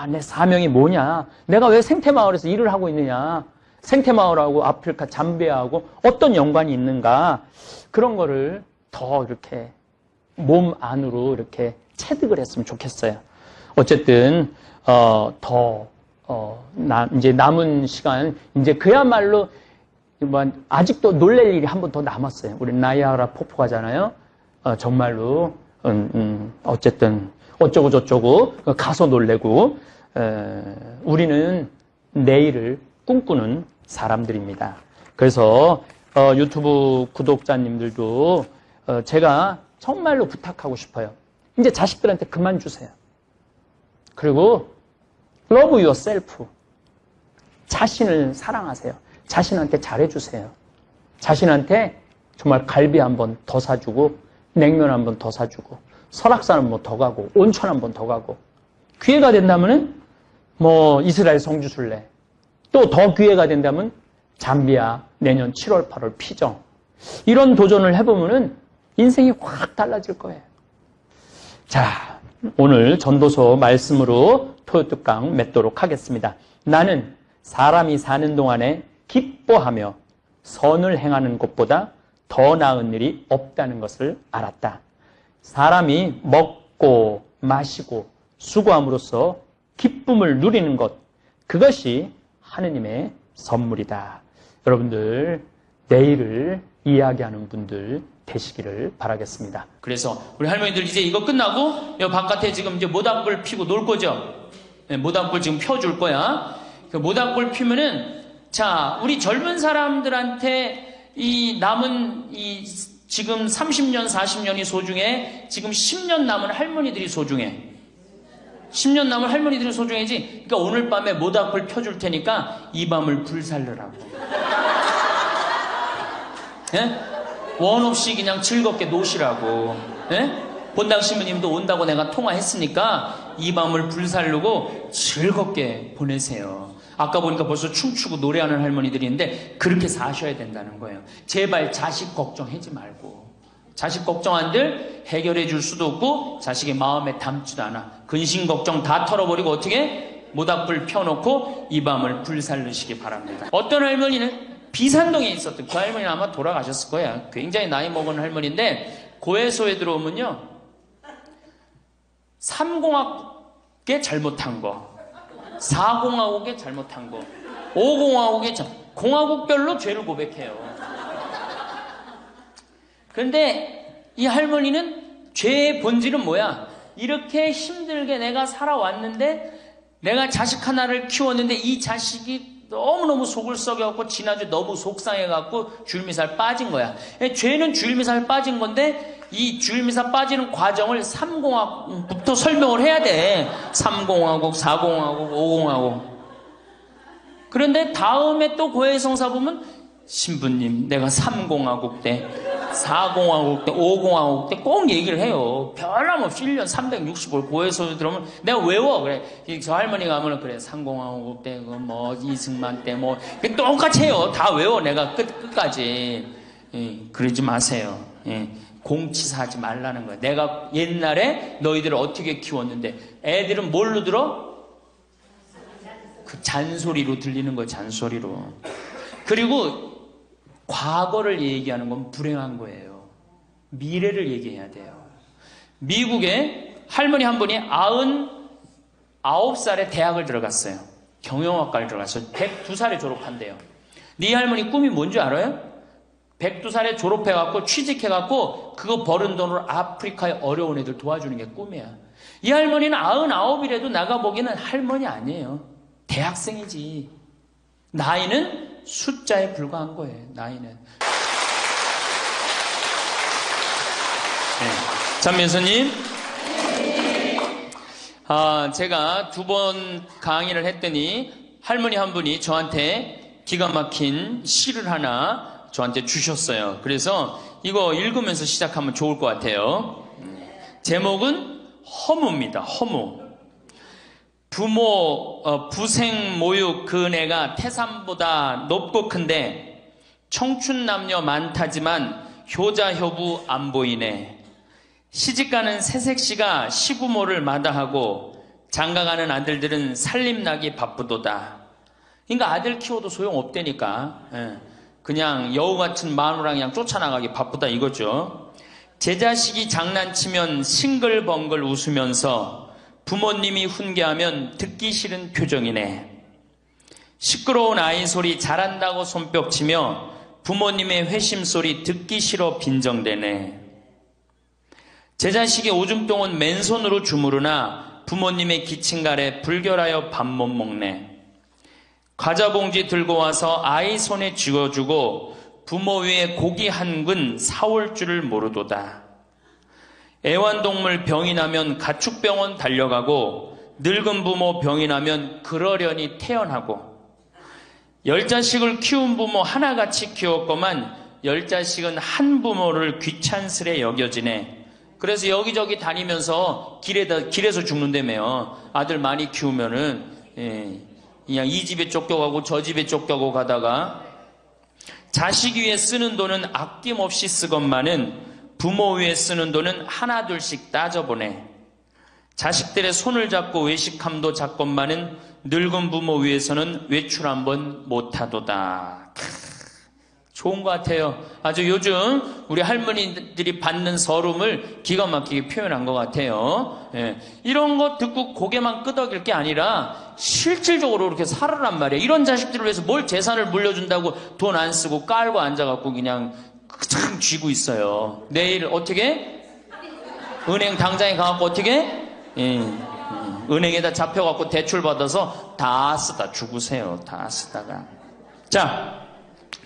Speaker 1: 내 사명이 뭐냐? 내가 왜 생태마을에서 일을 하고 있느냐? 생태마을하고 아프리카 잠비아하고 어떤 연관이 있는가? 그런 거를 더 이렇게 몸 안으로 이렇게 체득을 했으면 좋겠어요. 어쨌든 이제 남은 시간 이제 그야말로 아직도 놀랄 일이 한 번 더 남았어요. 우리 나이아가라 폭포 가잖아요. 정말로 어쨌든 어쩌고 저쩌고 가서 놀래고 우리는 내일을 꿈꾸는 사람들입니다. 그래서 유튜브 구독자님들도 제가 정말로 부탁하고 싶어요. 이제 자식들한테 그만 주세요. 그리고 love yourself. 자신을 사랑하세요. 자신한테 잘해주세요. 자신한테 정말 갈비 한 번 더 사주고 냉면 한 번 더 사주고 설악산 한 번 더 가고 온천 한 번 더 가고 기회가 된다면은 이스라엘 성지순례 또 더 기회가 된다면 잠비아 내년 7월 8월 피정 이런 도전을 해보면은 인생이 확 달라질 거예요. 자, 오늘 전도서 말씀으로 토요특강 맺도록 하겠습니다. 나는 사람이 사는 동안에 기뻐하며 선을 행하는 것보다 더 나은 일이 없다는 것을 알았다. 사람이 먹고 마시고 수고함으로써 기쁨을 누리는 것, 그것이 하느님의 선물이다. 여러분들, 내일을 이야기하는 분들 되시기를 바라겠습니다. 그래서 우리 할머니들 이제 이거 끝나고 여 바깥에 지금 이제 모닥불 피고 놀 거죠? 네, 모닥불 지금 펴줄 거야. 그 모닥불 피면은 자, 우리 젊은 사람들한테 이 남은 이 지금 30년, 40년이 소중해. 지금 10년 남은 할머니들이 소중해. 10년 남은 할머니들이 소중해지. 그러니까 오늘 밤에 모닥불 펴줄 테니까 이 밤을 불살르라고. 예? 원 없이 그냥 즐겁게 노시라고. 예? 본당 신부님도 온다고 내가 통화했으니까 이 밤을 불살르고 즐겁게 보내세요. 아까 보니까 벌써 춤추고 노래하는 할머니들이 있는데 그렇게 사셔야 된다는 거예요. 제발 자식 걱정하지 말고. 자식 걱정한들 해결해 줄 수도 없고 자식의 마음에 담지도 않아. 근심 걱정 다 털어버리고 어떻게? 모닥불 펴놓고 이 밤을 불살르시기 바랍니다. 어떤 할머니는 비산동에 있었던 그 할머니는 아마 돌아가셨을 거야. 굉장히 나이 먹은 할머니인데 고해소에 들어오면요 3공학에 잘못한 거 4공화국에 잘못한 거, 5공화국에 공화국별로 죄를 고백해요. 그런데 이 할머니는 죄의 본질은 뭐야? 이렇게 힘들게 내가 살아왔는데 내가 자식 하나를 키웠는데 이 자식이 너무너무 속을 썩여갖고 지난주에 너무 속상해갖고 줄미살 빠진 거야. 죄는 줄미살 빠진 건데 이 줄미살 빠지는 과정을 3공화국부터 설명을 해야 돼. 3공화국, 4공화국, 5공화국. 그런데 다음에 또 고해성사 보면 신부님 내가 3공화국 때 4공화국 때 5공화국 때 꼭 얘기를 해요. 변함없이 1년 365일 고해소에 들어오면 내가 외워. 그래. 저 할머니가 하면은 그래 3공화국 때 이승만 때 똑같이 해요. 다 외워 내가 끝까지. 그러지 마세요. 공치사하지 말라는 거야. 내가 옛날에 너희들을 어떻게 키웠는데 애들은 뭘로 들어? 그 잔소리로 들리는 거야. 잔소리로. 그리고 과거를 얘기하는 건 불행한 거예요. 미래를 얘기해야 돼요. 미국에 할머니 한 분이 99살에 대학을 들어갔어요. 경영학과를 들어갔어요. 102살에 졸업한대요. 네 할머니 꿈이 뭔지 알아요? 102살에 졸업해갖고 취직해갖고 그거 버는 돈으로 아프리카의 어려운 애들 도와주는 게 꿈이야. 이 할머니는 99이라도 나가보기에는 할머니 아니에요. 대학생이지. 나이는 숫자에 불과한 거예요. 나이는. 네. 참면서님, 제가 2번 강의를 했더니 할머니 한 분이 저한테 기가 막힌 시를 하나 저한테 주셨어요. 그래서 이거 읽으면서 시작하면 좋을 것 같아요. 제목은 허무입니다. 허무. 부생 모육 그 내가 태산보다 높고 큰데 청춘 남녀 많다지만 효자 효부 안 보이네. 시집가는 새색시가 시부모를 마다하고 장가가는 아들들은 살림나기 바쁘도다. 그러니까 아들 키워도 소용없다니까. 그냥 여우 같은 마누라 그냥 쫓아나가기 바쁘다 이거죠. 제 자식이 장난치면 싱글벙글 웃으면서 부모님이 훈계하면 듣기 싫은 표정이네. 시끄러운 아이 소리 잘한다고 손뼉치며 부모님의 회심 소리 듣기 싫어 빈정대네. 제 자식이 오줌똥은 맨손으로 주무르나 부모님의 기침갈에 불결하여 밥 못 먹네. 과자 봉지 들고 와서 아이 손에 쥐어주고 부모 위에 고기 한 근 사올 줄을 모르도다.
Speaker 3: 애완동물 병이 나면 가축병원 달려가고 늙은 부모 병이 나면 그러려니 태어나고 10자식을 키운 부모 하나같이 키웠건만 10자식은 한 부모를 귀찮스레 여겨지네. 그래서 여기저기 다니면서 길에서 죽는다며요. 아들 많이 키우면은 그냥 이 집에 쫓겨가고 저 집에 쫓겨가고 가다가 자식 위에 쓰는 돈은 아낌없이 쓰건만은 부모 위에 쓰는 돈은 하나 둘씩 따져보네. 자식들의 손을 잡고 외식함도 작건만은 늙은 부모 위해서는 외출 한번 못하도다. 좋은 것 같아요. 아주 요즘 우리 할머니들이 받는 서름을 기가 막히게 표현한 것 같아요. 예. 이런 거 듣고 고개만 끄덕일 게 아니라 실질적으로 그렇게 살아란 말이에요. 이런 자식들을 위해서 뭘 재산을 물려준다고 돈 안 쓰고 깔고 앉아갖고 그냥 참 쥐고 있어요. 내일 어떻게? 은행 당장에 가갖고 어떻게? 은행에다 잡혀갖고 대출 받아서 다 쓰다 죽으세요. 다 쓰다가. 자,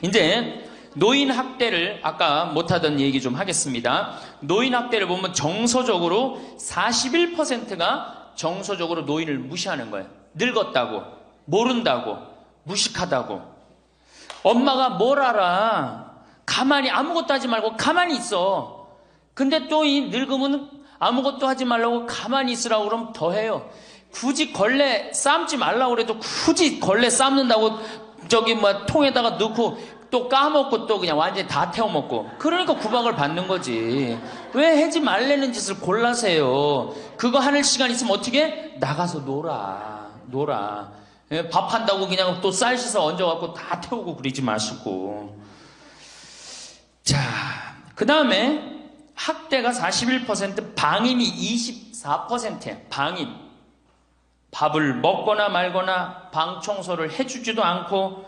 Speaker 3: 이제 노인 학대를 아까 못하던 얘기 좀 하겠습니다. 노인 학대를 보면 정서적으로 41%가 정서적으로 노인을 무시하는 거예요. 늙었다고, 모른다고, 무식하다고. 엄마가 뭘 알아? 가만히 아무것도 하지 말고 가만히 있어. 근데 또 이 늙으면 아무것도 하지 말라고 가만히 있으라고 그러면 더 해요. 굳이 걸레 삶지 말라고 그래도 굳이 걸레 삶는다고 통에다가 넣고 또 까먹고 또 그냥 완전히 다 태워먹고. 그러니까 구박을 받는 거지. 왜 하지 말라는 짓을 골라세요. 그거 하는 시간 있으면 어떻게? 나가서 놀아. 밥 한다고 그냥 또 쌀 씻어 얹어갖고 다 태우고 그러지 마시고. 자, 그 다음에 학대가 41%, 방임이 24%예요. 방임. 밥을 먹거나 말거나 방 청소를 해주지도 않고.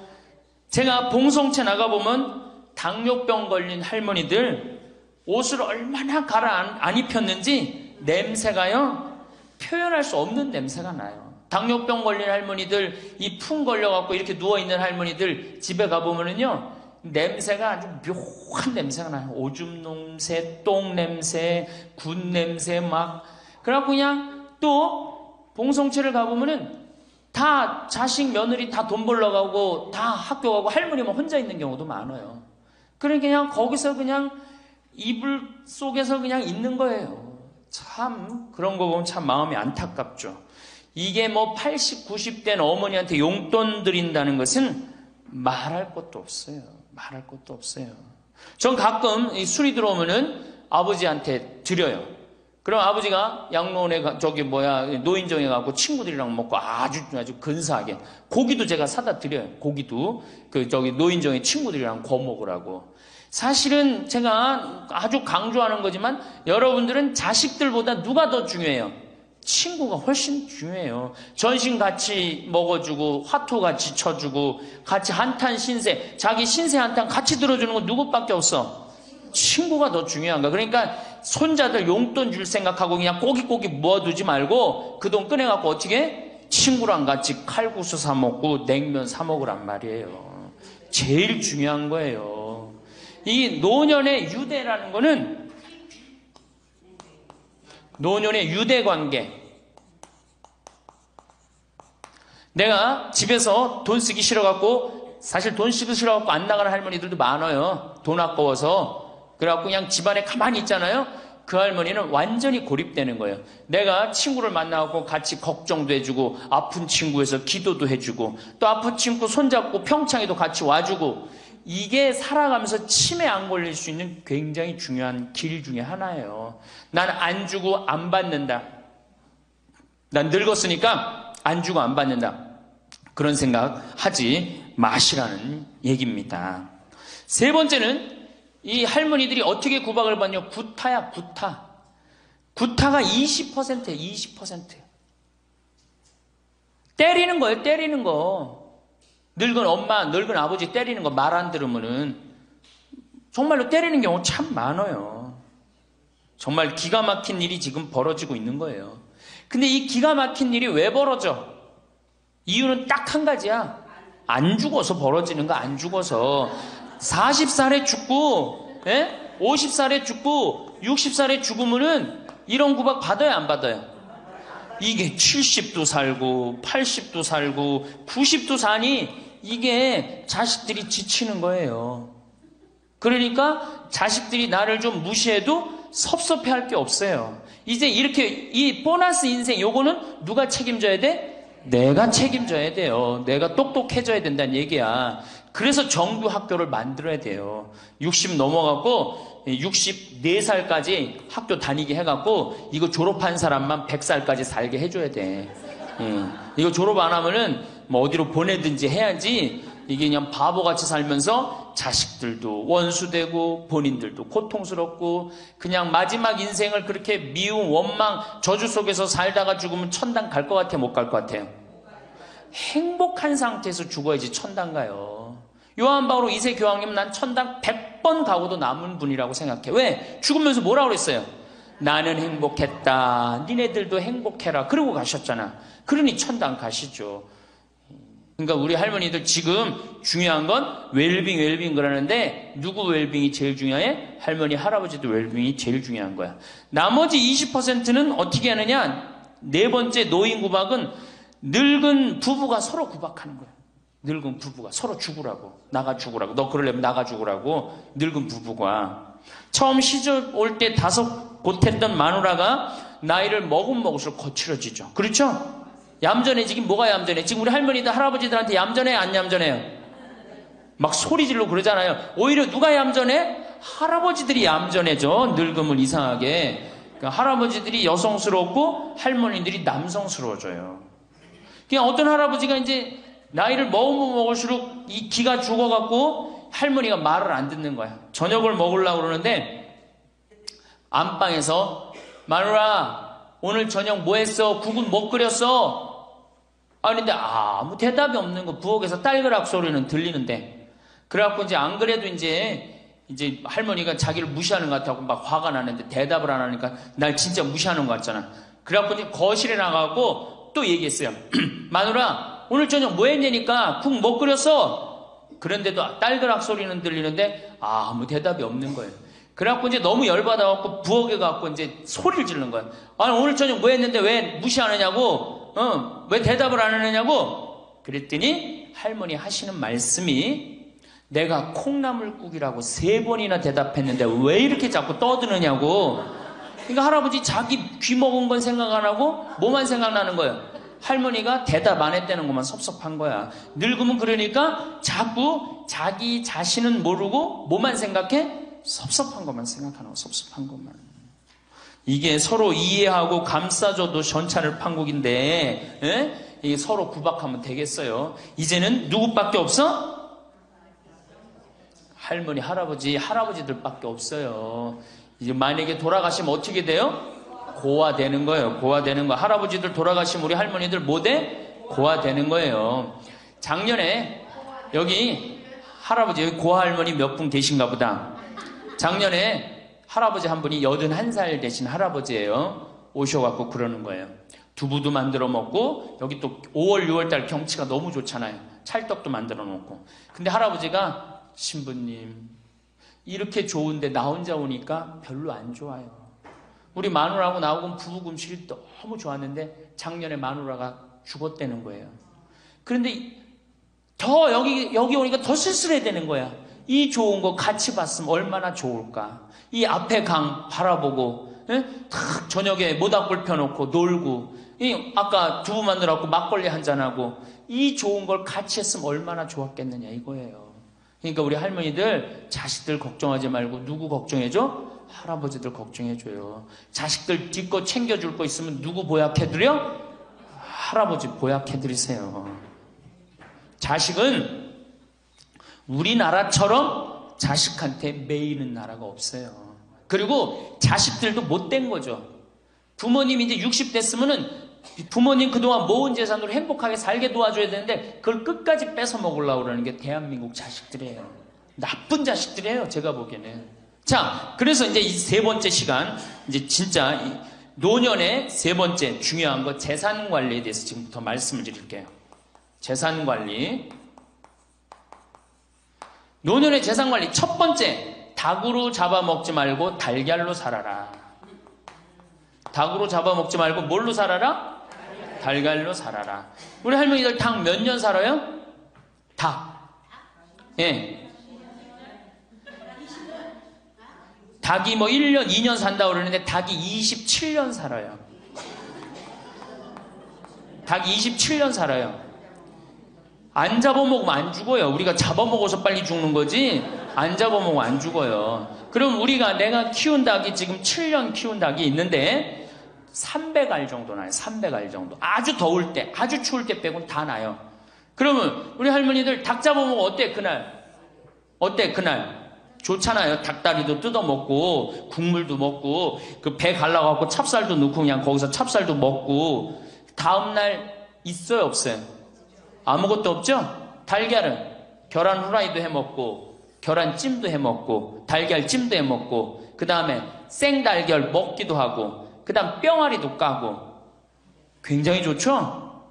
Speaker 3: 제가 봉송체 나가보면 당뇨병 걸린 할머니들 옷을 얼마나 안 입혔는지 냄새가요, 표현할 수 없는 냄새가 나요. 당뇨병 걸린 할머니들, 이 풍 걸려갖고 이렇게 누워있는 할머니들 집에 가보면은요, 냄새가 아주 묘한 냄새가 나요. 오줌 냄새, 똥 냄새, 군 냄새 막. 그래갖고 그냥 또 봉송체를 가보면은 다 자식 며느리 다 돈 벌러 가고 다 학교 가고 할머니만 혼자 있는 경우도 많아요. 그러니까 그냥 거기서 그냥 이불 속에서 그냥 있는 거예요. 참 그런 거 보면 참 마음이 안타깝죠. 이게 뭐 80, 90된 어머니한테 용돈 드린다는 것은 말할 것도 없어요. 말할 것도 없어요. 전 가끔 이 술이 들어오면은 아버지한테 드려요. 그럼 아버지가 양로원에 노인정에 가고 친구들이랑 먹고 아주 근사하게 고기도 제가 사다 드려요. 고기도 노인정에 친구들이랑 구워 먹으라고. 사실은 제가 아주 강조하는 거지만 여러분들은 자식들보다 누가 더 중요해요? 친구가 훨씬 중요해요. 전신 같이 먹어주고 화투 같이 쳐주고 같이 한탄 신세, 자기 신세 한탄 같이 들어주는 건 누구밖에 없어? 친구가 더 중요한 거야. 그러니까 손자들 용돈 줄 생각하고 그냥 꼬깃꼬깃 모아두지 말고 그 돈 꺼내갖고 어떻게? 친구랑 같이 칼국수 사 먹고 냉면 사 먹으란 말이에요. 제일 중요한 거예요. 이 노년의 유대라는 거는 노년의 유대 관계. 내가 집에서 돈 쓰기 싫어갖고 사실 돈 쓰기 싫어갖고 안 나가는 할머니들도 많아요. 돈 아까워서. 그래갖고 그냥 집안에 가만히 있잖아요. 그 할머니는 완전히 고립되는 거예요. 내가 친구를 만나고 같이 걱정도 해주고 아픈 친구에서 기도도 해주고 또 아픈 친구 손잡고 평창에도 같이 와주고 이게 살아가면서 치매 안 걸릴 수 있는 굉장히 중요한 길 중에 하나예요. 난 안 주고 안 받는다. 난 늙었으니까 안 주고 안 받는다. 그런 생각 하지 마시라는 얘기입니다. 세 번째는 이 할머니들이 어떻게 구박을 받냐? 구타야, 구타. 구타가 20%예요, 20%. 때리는 거예요, 때리는 거. 늙은 엄마, 늙은 아버지 때리는 거 말 안 들으면은 정말로 때리는 경우 참 많아요. 정말 기가 막힌 일이 지금 벌어지고 있는 거예요. 근데 이 기가 막힌 일이 왜 벌어져? 이유는 딱 한 가지야. 안 죽어서 벌어지는 거, 안 죽어서. 40살에 죽고, 50살에 죽고, 60살에 죽으면은 이런 구박 받아요, 안 받아요? 이게 70도 살고 80도 살고 90도 사니 이게 자식들이 지치는 거예요. 그러니까 자식들이 나를 좀 무시해도 섭섭해할 게 없어요. 이제 이렇게 이 보너스 인생 요거는 누가 책임져야 돼? 내가 책임져야 돼요. 내가 똑똑해져야 된다는 얘기야. 그래서 정규 학교를 만들어야 돼요. 60 넘어갖고 64살까지 학교 다니게 해갖고 이거 졸업한 사람만 100살까지 살게 해줘야 돼. 이거 졸업 안 하면은 뭐 어디로 보내든지 해야지 이게 그냥 바보같이 살면서 자식들도 원수되고 본인들도 고통스럽고 그냥 마지막 인생을 그렇게 미움, 원망, 저주 속에서 살다가 죽으면 천당 갈 것 같아요? 못 갈 것 같아요? 행복한 상태에서 죽어야지 천당 가요. 요한 바오로 2세 교황님은 난 천당 100번 가고도 남은 분이라고 생각해. 왜? 죽으면서 뭐라고 그랬어요? 나는 행복했다. 니네들도 행복해라. 그러고 가셨잖아. 그러니 천당 가시죠. 그러니까 우리 할머니들 지금 중요한 건 웰빙 그러는데 누구 웰빙이 제일 중요해? 할머니, 할아버지도 웰빙이 제일 중요한 거야. 나머지 20%는 어떻게 하느냐? 네 번째 노인 구박은 늙은 부부가 서로 구박하는 거야. 늙은 부부가 서로 죽으라고. 나가 죽으라고. 너 그러려면 나가 죽으라고. 늙은 부부가. 처음 시집 올 때 다소 못했던 마누라가 나이를 먹으면 먹을수록 거칠어지죠. 그렇죠? 얌전해지긴 뭐가 얌전해? 지금 우리 할머니들, 할아버지들한테 얌전해? 안 얌전해요? 막 소리 지르고 그러잖아요. 오히려 누가 얌전해? 할아버지들이 얌전해져. 늙으면 이상하게. 그러니까 할아버지들이 여성스럽고 할머니들이 남성스러워져요. 그냥 어떤 할아버지가 이제 나이를 먹으면 먹을수록 이 기가 죽어갖고 할머니가 말을 안 듣는 거야. 저녁을 먹으려고 그러는데 안방에서 마누라 오늘 저녁 뭐 했어? 국은 못 끓였어? 근데 아무 대답이 없는 거. 부엌에서 딸그락 소리는 들리는데. 그래갖고 이제 안 그래도 이제 할머니가 자기를 무시하는 것 같아서 막 화가 나는데 대답을 안 하니까 날 진짜 무시하는 것 같잖아. 그래갖고 이제 거실에 나가고 또 얘기했어요. 마누라 오늘 저녁 뭐 했냐니까 국 못 끓였어? 그런데도 딸그락 소리는 들리는데 아무 대답이 없는 거예요. 그래갖고 이제 너무 열받아갖고 부엌에 가갖고 이제 소리를 지르는 거야. 아니, 오늘 저녁 뭐 했는데 왜 무시하느냐고? 왜 대답을 안 하느냐고? 그랬더니 할머니 하시는 말씀이 내가 콩나물국이라고 3번이나 대답했는데 왜 이렇게 자꾸 떠드느냐고. 그러니까 할아버지 자기 귀 먹은 건 생각 안 하고 뭐만 생각나는 거예요? 할머니가 대답 안 했다는 것만 섭섭한 거야. 늙으면 그러니까 자꾸 자기 자신은 모르고 뭐만 생각해? 섭섭한 것만 생각하는 거, 섭섭한 것만. 이게 서로 이해하고 감싸줘도 전차를 판국인데, 이게 서로 구박하면 되겠어요. 이제는 누구밖에 없어? 할머니, 할아버지, 할아버지들밖에 없어요. 이제 만약에 돌아가시면 어떻게 돼요? 고아되는 거예요. 고아되는 거. 할아버지들 돌아가시면 우리 할머니들 뭐 돼? 고아되는 거예요. 작년에 여기 할아버지, 여기 고아할머니 몇 분 계신가 보다. 작년에 할아버지 한 분이 81살 되신 할아버지예요. 오셔갖고 그러는 거예요. 두부도 만들어 먹고 여기 또 5월, 6월달 경치가 너무 좋잖아요. 찰떡도 만들어 놓고. 근데 할아버지가 신부님 이렇게 좋은데 나 혼자 오니까 별로 안 좋아요. 우리 마누라하고 나하고 부부 금실이 너무 좋았는데 작년에 마누라가 죽었다는 거예요. 그런데 더 여기 오니까 더 쓸쓸해야 되는 거야. 이 좋은 거 같이 봤으면 얼마나 좋을까. 이 앞에 강 바라보고 탁 저녁에 모닥불 펴놓고 놀고 아까 두부 만들어갖고 막걸리 한잔하고 이 좋은 걸 같이 했으면 얼마나 좋았겠느냐 이거예요. 그러니까 우리 할머니들 자식들 걱정하지 말고 누구 걱정해줘? 할아버지들 걱정해줘요. 자식들 뒷거 챙겨줄 거 있으면 누구 보약해드려? 할아버지 보약해드리세요. 자식은 우리나라처럼 자식한테 매이는 나라가 없어요. 그리고 자식들도 못된 거죠. 부모님이 이제 60 됐으면은 부모님 그동안 모은 재산으로 행복하게 살게 도와줘야 되는데 그걸 끝까지 뺏어 먹으려고 그러는 게 대한민국 자식들이에요. 나쁜 자식들이에요, 제가 보기에는. 자, 그래서 이제 이 세 번째 시간, 이제 진짜 노년의 세 번째 중요한 거 재산 관리에 대해서 지금부터 말씀을 드릴게요. 재산 관리. 노년의 재산 관리 첫 번째 닭으로 잡아먹지 말고 달걀로 살아라. 닭으로 잡아먹지 말고 뭘로 살아라? 달걀로 살아라. 우리 할머니들 닭 몇 년 살아요? 닭. 예. 닭이 뭐 1년, 2년 산다고 그러는데 닭이 27년 살아요. 닭이 27년 살아요. 안 잡아먹으면 안 죽어요. 우리가 잡아먹어서 빨리 죽는 거지 안 잡아먹으면 안 죽어요. 그럼 내가 키운 닭이 지금 7년 키운 닭이 있는데 300알 정도 나요. 300알 정도. 아주 더울 때, 아주 추울 때 빼고는 다 나요. 그러면 우리 할머니들 닭 잡아먹으면 어때 그날? 어때 그날? 좋잖아요. 닭다리도 뜯어먹고 국물도 먹고 그 배 갈라갖고 찹쌀도 넣고 그냥 거기서 찹쌀도 먹고 다음날 있어요 없어요? 아무것도 없죠? 달걀은 계란 후라이도 해먹고 계란찜도 해먹고 달걀찜도 해먹고 그 다음에 생달걀 먹기도 하고 그 다음 뿅아리도 까고 굉장히 좋죠?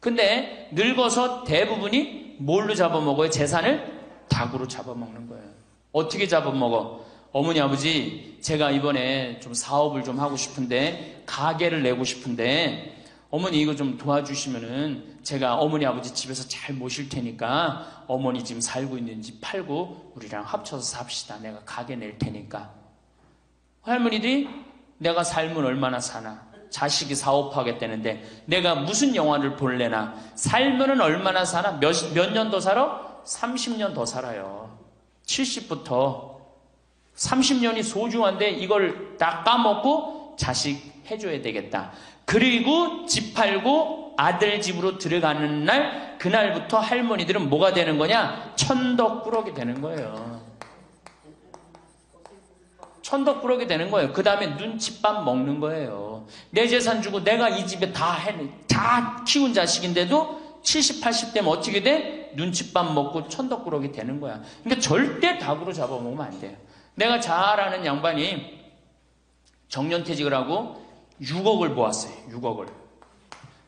Speaker 3: 근데 늙어서 대부분이 뭘로 잡아먹어요? 재산을? 닭으로 잡아먹는 거예요. 어떻게 잡아먹어? 어머니 아버지 제가 이번에 좀 사업을 좀 하고 싶은데 가게를 내고 싶은데 어머니 이거 좀 도와주시면은 제가 어머니 아버지 집에서 잘 모실 테니까 어머니 지금 살고 있는 집 팔고 우리랑 합쳐서 삽시다. 내가 가게 낼 테니까. 할머니들이 내가 살면 얼마나 사나? 자식이 사업하겠다는데 내가 무슨 영화를 볼래나? 살면은 얼마나 사나? 몇 년 더 살아? 30년 더 살아요. 70부터 30년이 소중한데 이걸 다 까먹고 자식 해줘야 되겠다. 그리고 집 팔고 아들 집으로 들어가는 날 그날부터 할머니들은 뭐가 되는 거냐? 천덕꾸러기 되는 거예요. 천덕꾸러기 되는 거예요. 그 다음에 눈칫밥 먹는 거예요. 내 재산 주고 내가 이 집에 다 키운 자식인데도 70, 80대면 어떻게 돼? 눈칫밥 먹고 천덕꾸러기 되는 거야. 그러니까 절대 닭으로 잡아먹으면 안 돼요. 내가 잘 아는 양반이 정년퇴직을 하고 6억을 모았어요. 6억을.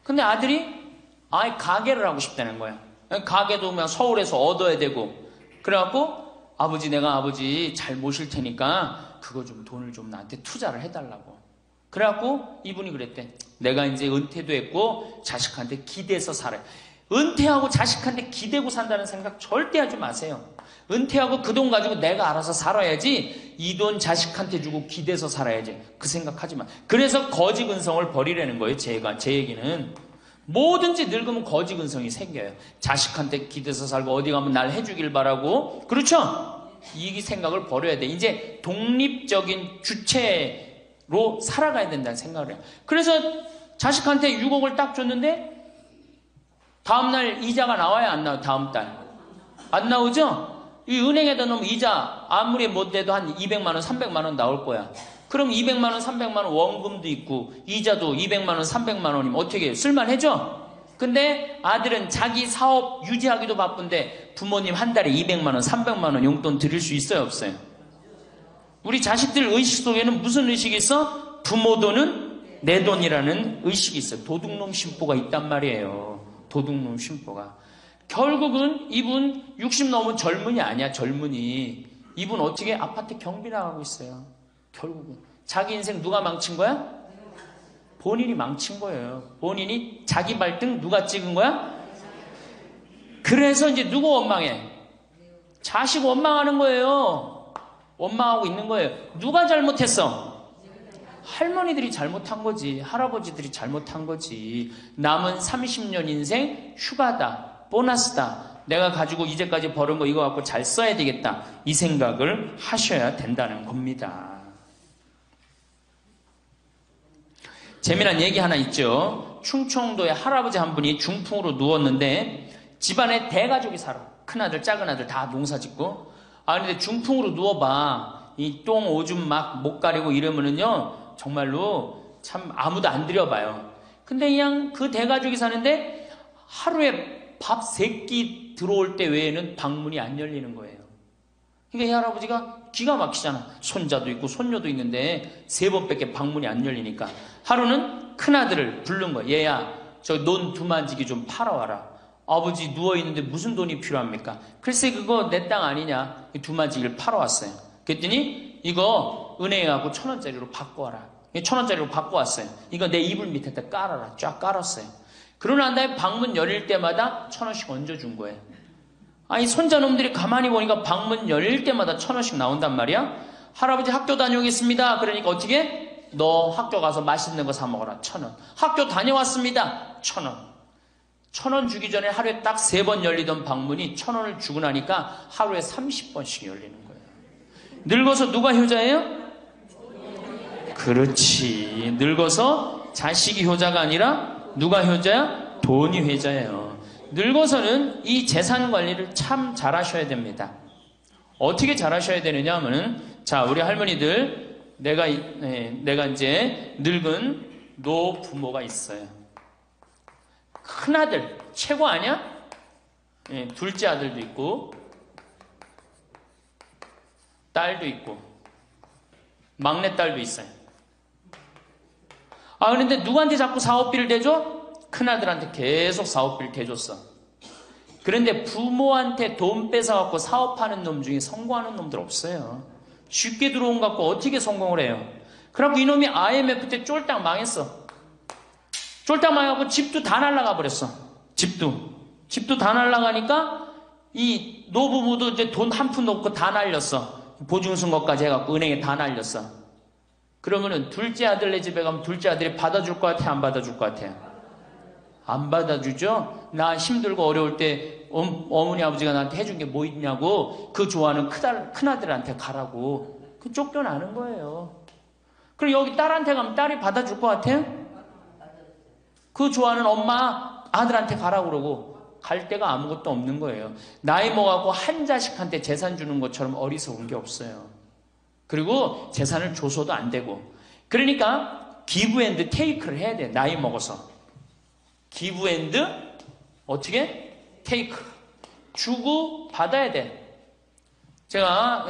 Speaker 3: 근데 아들이 가게를 하고 싶다는 거야. 가게도 그냥 서울에서 얻어야 되고. 그래갖고 내가 아버지 잘 모실 테니까 그거 좀 돈을 좀 나한테 투자를 해달라고. 그래갖고 이분이 그랬대. 내가 이제 은퇴도 했고 자식한테 기대서 살아요. 은퇴하고 자식한테 기대고 산다는 생각 절대 하지 마세요. 은퇴하고 그 돈 가지고 내가 알아서 살아야지 이 돈 자식한테 주고 기대서 살아야지 그 생각하지 마. 그래서 거지 근성을 버리라는 거예요. 제 얘기는 뭐든지 늙으면 거지 근성이 생겨요. 자식한테 기대서 살고 어디 가면 날 해주길 바라고 그렇죠? 이 생각을 버려야 돼. 이제 독립적인 주체로 살아가야 된다는 생각을 해요. 그래서 자식한테 6억을 딱 줬는데 다음날 이자가 나와요 안 나와요? 다음 달 안 나오죠? 이 은행에다 넣으면 이자 아무리 못 내도 한 200만 원, 300만 원 나올 거야. 그럼 200만 원, 300만 원 원금도 있고 이자도 200만 원, 300만 원이면 어떻게 해요? 쓸만해져? 근데 아들은 자기 사업 유지하기도 바쁜데 부모님 한 달에 200만 원, 300만 원 용돈 드릴 수 있어요? 없어요? 우리 자식들 의식 속에는 무슨 의식이 있어? 부모 돈은 내 돈이라는 의식이 있어요. 도둑놈 심보가 있단 말이에요. 도둑놈 심보가. 결국은 이분 60 넘은 젊은이 아니야. 젊은이. 이분 어떻게 아파트 경비 나가고 있어요. 결국은 자기 인생 누가 망친 거야? 본인이 망친 거예요. 본인이 자기 발등 누가 찍은 거야? 그래서 이제 누구 원망해? 자식 원망하는 거예요. 원망하고 있는 거예요. 누가 잘못했어? 할머니들이 잘못한 거지. 할아버지들이 잘못한 거지. 남은 30년 인생 휴가다. 보너스다. 내가 가지고 이제까지 벌은 거 이거 갖고 잘 써야 되겠다. 이 생각을 하셔야 된다는 겁니다. 재미난 얘기 하나 있죠. 충청도에 할아버지 한 분이 중풍으로 누웠는데 집안에 대가족이 살아. 큰아들 작은아들 다 농사짓고. 근데 중풍으로 누워봐. 이 똥 오줌 막 못 가리고 이러면은요 정말로 참 아무도 안 들여봐요. 근데 그냥 그 대가족이 사는데 하루에 밥 3끼 들어올 때 외에는 방문이 안 열리는 거예요. 그러니까 이 할아버지가 기가 막히잖아. 손자도 있고 손녀도 있는데 3번밖에 방문이 안 열리니까 하루는 큰아들을 부른 거예요. 얘야 저 논 두만지기 좀 팔아와라. 아버지 누워있는데 무슨 돈이 필요합니까? 글쎄 그거 내 땅 아니냐. 두만지기를 팔아왔어요. 그랬더니 이거 은행에 가고 1,000원짜리로 바꿔와라. 1,000원짜리로 바꿔왔어요. 이거 내 이불 밑에다 깔아라. 쫙 깔았어요. 그러고 난 다음에 방문 열릴 때마다 1,000원씩 얹어준 거예요. 아니 손자놈들이 가만히 보니까 방문 열릴 때마다 1,000원씩 나온단 말이야. 할아버지 학교 다녀오겠습니다. 그러니까 어떻게? 너 학교 가서 맛있는 거 사 먹어라. 1,000원. 학교 다녀왔습니다. 1,000원. 1,000원 주기 전에 하루에 딱 3번 열리던 방문이 1,000원을 주고 나니까 하루에 30번씩 열리는 거예요. 늙어서 누가 효자예요? 그렇지. 늙어서 자식이 효자가 아니라 누가 효자야? 돈이 효자예요. 늙어서는 이 재산 관리를 참 잘하셔야 됩니다. 어떻게 잘하셔야 되느냐 하면은, 자, 우리 할머니들, 내가 이제 늙은 노부모가 있어요. 큰아들, 최고 아니야? 둘째 아들도 있고, 딸도 있고, 막내딸도 있어요. 아, 그런데 누구한테 자꾸 사업비를 대줘? 큰아들한테 계속 사업비를 대줬어. 그런데 부모한테 돈 뺏어갖고 사업하는 놈 중에 성공하는 놈들 없어요. 쉽게 들어온 것 갖고 어떻게 성공을 해요? 그래갖고 이놈이 IMF 때 쫄딱 망했어. 쫄딱 망해갖고 집도 다 날라가 버렸어. 집도 다 날라가니까 이 노부모도 이제 돈 한 푼 넣고 다 날렸어. 보증승 것까지 해갖고 은행에 다 날렸어. 그러면은 둘째 아들네 집에 가면 둘째 아들이 받아줄 것 같아? 안 받아줄 것 같아? 안 받아주죠? 나 힘들고 어려울 때 어머니 아버지가 나한테 해준 게 뭐 있냐고 그 좋아하는 큰아들한테 가라고 그 쫓겨나는 거예요. 그리고 여기 딸한테 가면 딸이 받아줄 것 같아요? 그 좋아하는 엄마 아들한테 가라고 그러고 갈 데가 아무것도 없는 거예요. 나이 먹어갖고 한 자식한테 재산 주는 것처럼 어리석은 게 없어요. 그리고 재산을 줘서도 안 되고. 그러니까 기브 앤드 테이크를 해야 돼. 나이 먹어서. 기브 앤드 어떻게? 테이크. 주고 받아야 돼. 제가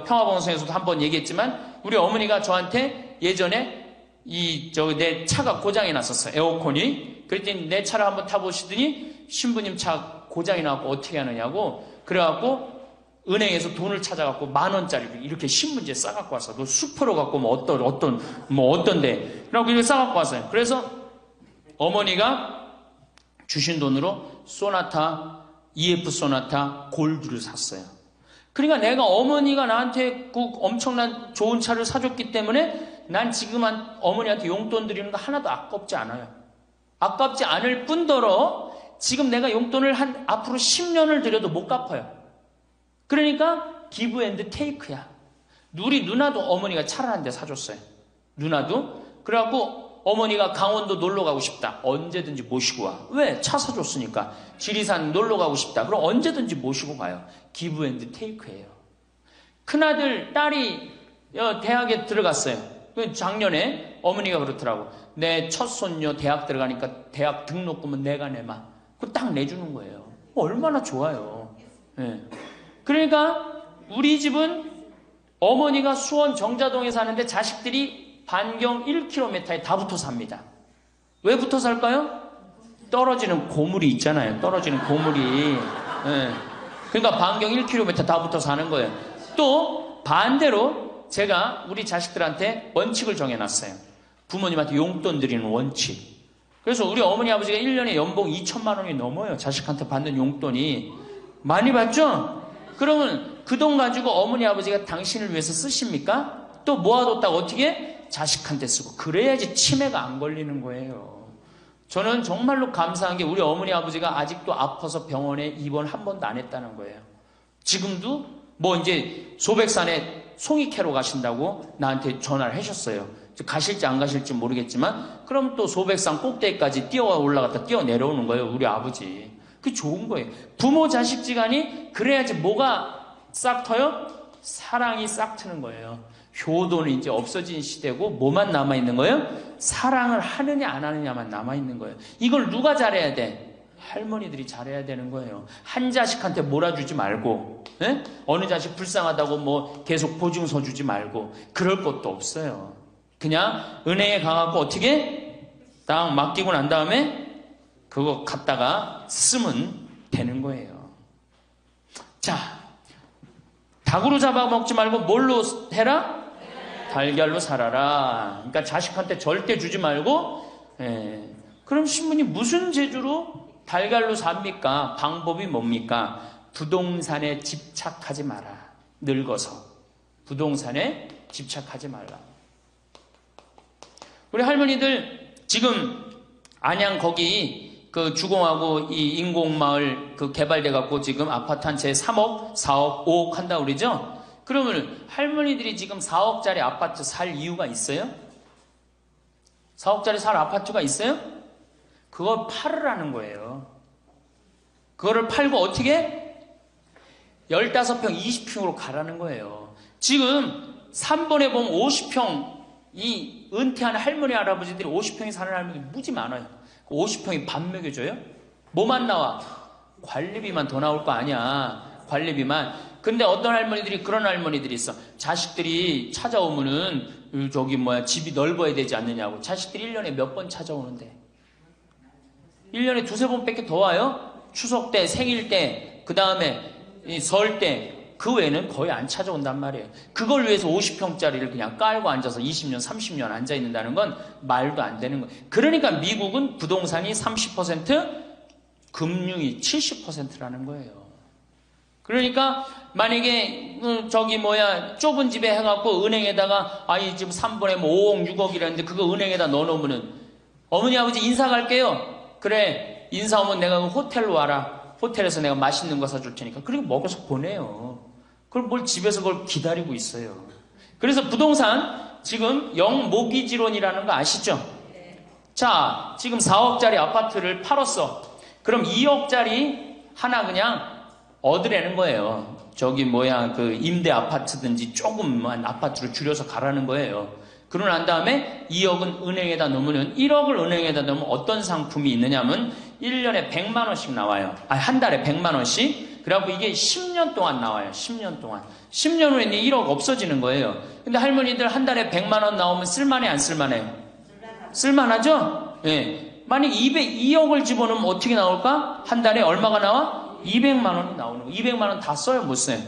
Speaker 3: 평화방송에서도 한번 얘기했지만 우리 어머니가 저한테 예전에 내 차가 고장이 났었어요. 에어컨이. 그랬더니 내 차를 한번 타보시더니 신부님 차 고장이 나고 어떻게 하느냐고 그래갖고 은행에서 돈을 찾아갖고 10,000원짜리를 이렇게 신문지에 싸갖고 왔어. 너 슈퍼로 갖고 어떤데. 그래갖고 이렇게 싸갖고 왔어요. 그래서 어머니가 주신 돈으로 EF 소나타 골드를 샀어요. 그러니까 내가 어머니가 나한테 그 엄청난 좋은 차를 사줬기 때문에 난 지금 어머니한테 용돈 드리는 거 하나도 아깝지 않아요. 아깝지 않을 뿐더러 지금 내가 용돈을 앞으로 10년을 드려도 못 갚아요. 그러니까 기브 앤드 테이크야. 우리 누나도 어머니가 차를 한 대 사줬어요. 누나도. 그래갖고 어머니가 강원도 놀러 가고 싶다. 언제든지 모시고 와. 왜? 차 사줬으니까. 지리산 놀러 가고 싶다. 그럼 언제든지 모시고 가요. 기브 앤드 테이크예요. 큰아들, 딸이 대학에 들어갔어요. 작년에 어머니가 그렇더라고. 내 첫 손녀 대학 들어가니까 대학 등록금은 내가 내마. 그거 딱 내주는 거예요. 얼마나 좋아요. 네. 그러니까 우리 집은 어머니가 수원 정자동에 사는데 자식들이 반경 1km에 다 붙어 삽니다. 왜 붙어 살까요? 떨어지는 고물이 있잖아요. 떨어지는 고물이. 네. 그러니까 반경 1km 다 붙어 사는 거예요. 또 반대로 제가 우리 자식들한테 원칙을 정해놨어요. 부모님한테 용돈 드리는 원칙. 그래서 우리 어머니 아버지가 1년에 연봉 2,000만 원이 넘어요. 자식한테 받는 용돈이. 많이 받죠? 그러면 그 돈 가지고 어머니 아버지가 당신을 위해서 쓰십니까? 또 모아뒀다가 어떻게? 자식한테 쓰고. 그래야지 치매가 안 걸리는 거예요. 저는 정말로 감사한 게 우리 어머니 아버지가 아직도 아파서 병원에 입원 한 번도 안 했다는 거예요. 지금도 이제 소백산에 송이 캐러 가신다고 나한테 전화를 하셨어요. 가실지 안 가실지 모르겠지만 그럼 또 소백산 꼭대기까지 뛰어 올라갔다 뛰어 내려오는 거예요. 우리 아버지. 그게 좋은 거예요. 부모 자식 지간이 그래야지 뭐가 싹 터요? 사랑이 싹 트는 거예요. 효도는 이제 없어진 시대고 뭐만 남아있는 거예요? 사랑을 하느냐 안 하느냐만 남아있는 거예요. 이걸 누가 잘해야 돼? 할머니들이 잘해야 되는 거예요. 한 자식한테 몰아주지 말고 어느 자식 불쌍하다고 계속 보증서 주지 말고 그럴 것도 없어요. 그냥 은행에 가갖고 어떻게 딱 맡기고 난 다음에 그거 갖다가 쓰면 되는 거예요. 자, 닭으로 잡아먹지 말고 뭘로 해라? 달걀로 살아라. 그러니까 자식한테 절대 주지 말고, 그럼 신부님 무슨 재주로 달걀로 삽니까? 방법이 뭡니까? 부동산에 집착하지 마라. 늙어서. 부동산에 집착하지 말라. 우리 할머니들 지금 안양 거기 그 주공하고 이 인공마을 그 개발돼 갖고 지금 아파트 한 채 3억, 4억, 5억 한다고 그러죠? 그러면 할머니들이 지금 4억짜리 아파트 살 이유가 있어요? 4억짜리 살 아파트가 있어요? 그걸 팔으라는 거예요. 그거를 팔고 어떻게? 15평, 20평으로 가라는 거예요. 지금 3번에 보면 50평, 이 은퇴한 할머니, 할아버지들이 50평에 사는 할머니 무지 많아요. 50평이 밥 먹여줘요? 뭐만 나와? 관리비만 더 나올 거 아니야. 관리비만. 근데 어떤 할머니들이 그런 할머니들이 있어. 자식들이 찾아오면은 집이 넓어야 되지 않느냐고. 자식들이 1년에 몇 번 찾아오는데. 1년에 두세 번밖에 더 와요? 추석 때, 생일 때, 그 다음에 설 때. 그 외에는 거의 안 찾아온단 말이에요. 그걸 위해서 50평짜리를 그냥 깔고 앉아서 20년, 30년 앉아있는다는 건 말도 안 되는 거예요. 그러니까 미국은 부동산이 30%, 금융이 70%라는 거예요. 그러니까 만약에 좁은 집에 해갖고 은행에다가 지금 3번에 5억, 6억이라는데 그거 은행에다 넣어놓으면은 어머니, 아버지 인사 갈게요. 그래, 인사 오면 내가 그 호텔로 와라. 호텔에서 내가 맛있는 거 사줄 테니까. 그리고 먹여서 보내요. 그걸 뭘 집에서 그걸 기다리고 있어요. 그래서 부동산 지금 영모기지론이라는 거 아시죠? 자, 지금 4억짜리 아파트를 팔았어. 그럼 2억짜리 하나 그냥 얻으라는 거예요. 그 임대 아파트든지 조금만 아파트로 줄여서 가라는 거예요. 그러고 난 다음에 2억은 은행에다 넣으면 1억을 은행에다 넣으면 어떤 상품이 있느냐면 1년에 100만 원씩 나와요. 한 달에 100만 원씩. 그래갖고 이게 10년 동안 나와요. 10년 동안. 10년 후에는 1억 없어지는 거예요. 근데 할머니들 한 달에 100만 원 나오면 쓸만해, 안 쓸만해요? 쓸만하죠? 예. 만약 2억을 집어넣으면 어떻게 나올까? 한 달에 얼마가 나와? 200만 원이 나오는 거예요. 200만 원 다 써요? 못 써요?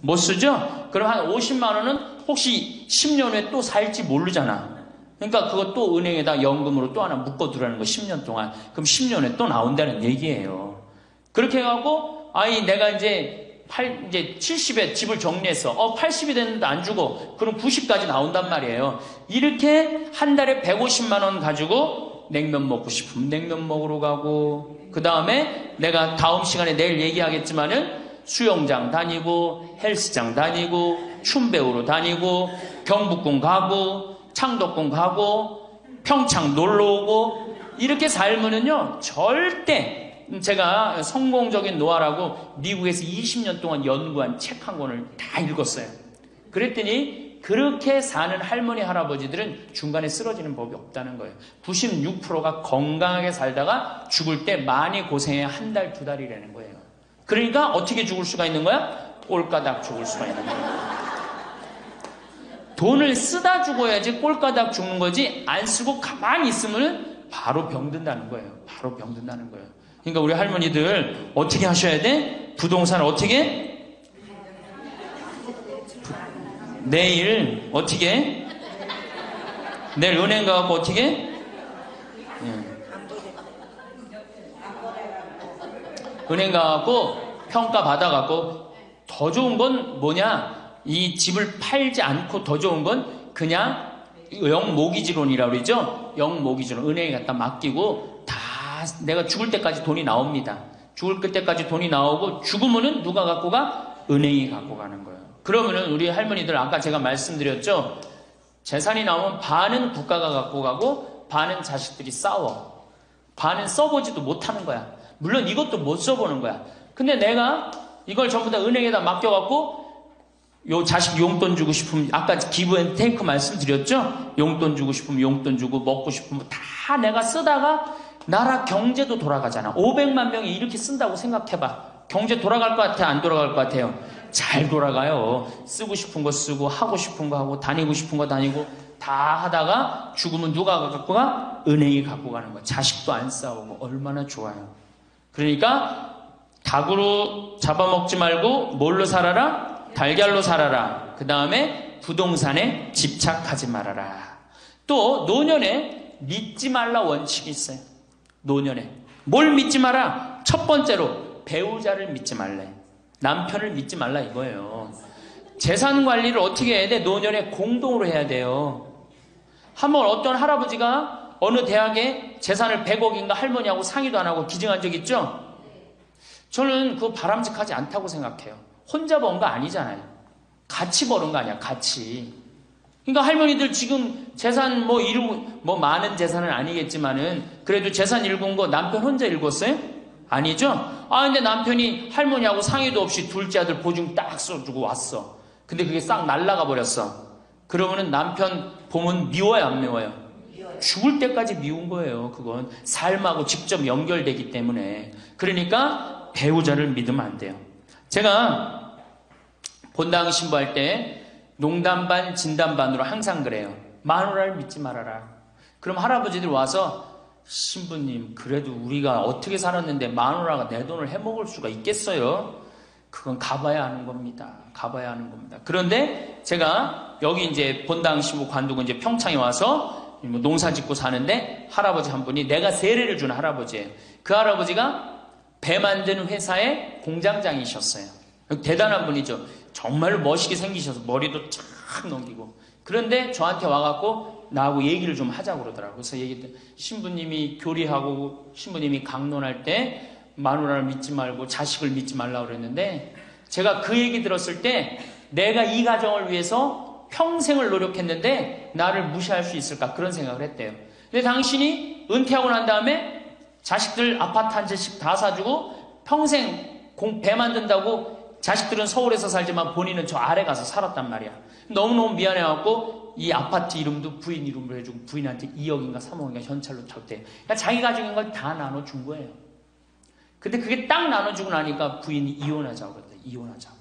Speaker 3: 못 쓰죠? 그럼 한 50만 원은 혹시 10년 후에 또 살지 모르잖아. 그러니까 그거 또 은행에다 연금으로 또 하나 묶어두라는 거 10년 동안. 그럼 10년 후에 또 나온다는 얘기예요. 그렇게 해갖고 내가 이제 70에 집을 정리했어. 80이 됐는데 안 주고 그럼 90까지 나온단 말이에요. 이렇게 한 달에 150만 원 가지고 냉면 먹고 싶으면 냉면 먹으러 가고, 그 다음에 내가 다음 시간에 내일 얘기하겠지만은 수영장 다니고 헬스장 다니고 춤 배우러 다니고 경복궁 가고 창덕궁 가고 평창 놀러 오고 이렇게 살면은요 절대, 제가 성공적인 노화라고 미국에서 20년 동안 연구한 책 한 권을 다 읽었어요. 그랬더니 그렇게 사는 할머니 할아버지들은 중간에 쓰러지는 법이 없다는 거예요. 96%가 건강하게 살다가 죽을 때 많이 고생해야 한 달, 두 달이라는 거예요. 그러니까 어떻게 죽을 수가 있는 거야? 꼴까닥 죽을 수가 있는 거야. 돈을 쓰다 죽어야지 꼴까닥 죽는 거지, 안 쓰고 가만히 있으면 바로 병든다는 거예요. 바로 병든다는 거예요. 그러니까 우리 할머니들 어떻게 하셔야 돼? 부동산 어떻게? 내일 어떻게? 내일 은행 가갖고 어떻게? 은행 가갖고 평가 받아갖고, 더 좋은 건 뭐냐? 이 집을 팔지 않고 더 좋은 건 그냥 영모기지론이라고 그러죠? 영모기지론. 은행에 갖다 맡기고 다 내가 죽을 때까지 돈이 나옵니다. 죽을 때까지 돈이 나오고 죽으면은 누가 갖고 가? 은행이 갖고 가는 거예요. 그러면은 우리 할머니들 아까 제가 말씀드렸죠? 재산이 나오면 반은 국가가 갖고 가고 반은 자식들이 싸워. 반은 써보지도 못하는 거야. 물론 이것도 못 써보는 거야. 근데 내가 이걸 전부 다 은행에다 맡겨갖고 요 자식 용돈 주고 싶으면, 아까 기브 앤 테이크 말씀드렸죠? 용돈 주고 싶으면 용돈 주고 먹고 싶으면 다 내가 쓰다가 나라 경제도 돌아가잖아. 500만 명이 이렇게 쓴다고 생각해봐. 경제 돌아갈 것 같아? 안 돌아갈 것 같아요? 잘 돌아가요. 쓰고 싶은 거 쓰고 하고 싶은 거 하고 다니고 싶은 거 다니고 다 하다가 죽으면 누가 갖고 가? 은행이 갖고 가는 거야. 자식도 안 싸우고 얼마나 좋아요. 그러니까 닭으로 잡아먹지 말고 뭘로 살아라? 달걀로 살아라. 그 다음에 부동산에 집착하지 말아라. 또 노년에 믿지 말라 원칙이 있어요. 노년에 뭘 믿지 마라? 첫 번째로 배우자를 믿지 말래. 남편을 믿지 말라 이거예요. 재산 관리를 어떻게 해야 돼? 노년에 공동으로 해야 돼요. 한번 어떤 할아버지가 어느 대학에 재산을 100억인가 할머니하고 상의도 안 하고 기증한 적 있죠? 저는 그거 바람직하지 않다고 생각해요. 혼자 번 거 아니잖아요. 같이 버는 거 아니야, 같이. 그러니까 할머니들 지금 재산 많은 재산은 아니겠지만은 그래도 재산 읽은 거 남편 혼자 읽었어요? 아니죠? 근데 남편이 할머니하고 상의도 없이 둘째 아들 보증 딱 써주고 왔어. 근데 그게 싹 날라가 버렸어. 그러면은 남편 보면 미워요, 안 미워요? 죽을 때까지 미운 거예요. 그건 삶하고 직접 연결되기 때문에. 그러니까 배우자를 믿으면 안 돼요. 제가 본당 신부할 때 농담 반 진담 반으로 항상 그래요. 마누라를 믿지 말아라. 그럼 할아버지들 와서 신부님 그래도 우리가 어떻게 살았는데 마누라가 내 돈을 해먹을 수가 있겠어요? 그건 가봐야 하는 겁니다. 가봐야 하는 겁니다. 그런데 제가 여기 이제 본당 신부 관두고 이제 평창에 와서 농사 짓고 사는데 할아버지 한 분이 내가 세례를 준 할아버지예요. 그 할아버지가 배 만드는 회사의 공장장이셨어요. 대단한 분이죠. 정말 멋있게 생기셔서 머리도 쫙 넘기고. 그런데 저한테 와갖고 나하고 얘기를 좀 하자고 그러더라고요. 그래서 얘기했더니 신부님이 교리하고 신부님이 강론할 때 마누라를 믿지 말고 자식을 믿지 말라고 그랬는데 제가 그 얘기 들었을 때 내가 이 가정을 위해서 평생을 노력했는데 나를 무시할 수 있을까 그런 생각을 했대요. 근데 당신이 은퇴하고 난 다음에 자식들 아파트 한 채씩 다 사주고 평생 배 만든다고 자식들은 서울에서 살지만 본인은 저 아래 가서 살았단 말이야. 너무너무 미안해갖고 이 아파트 이름도 부인 이름으로 해주고 부인한테 2억인가 3억인가 현찰로 줬대요. 그러니까 자기 가족인 걸 다 나눠준 거예요. 근데 그게 딱 나눠주고 나니까 부인이 이혼하자고 그랬대요. 이혼하자고.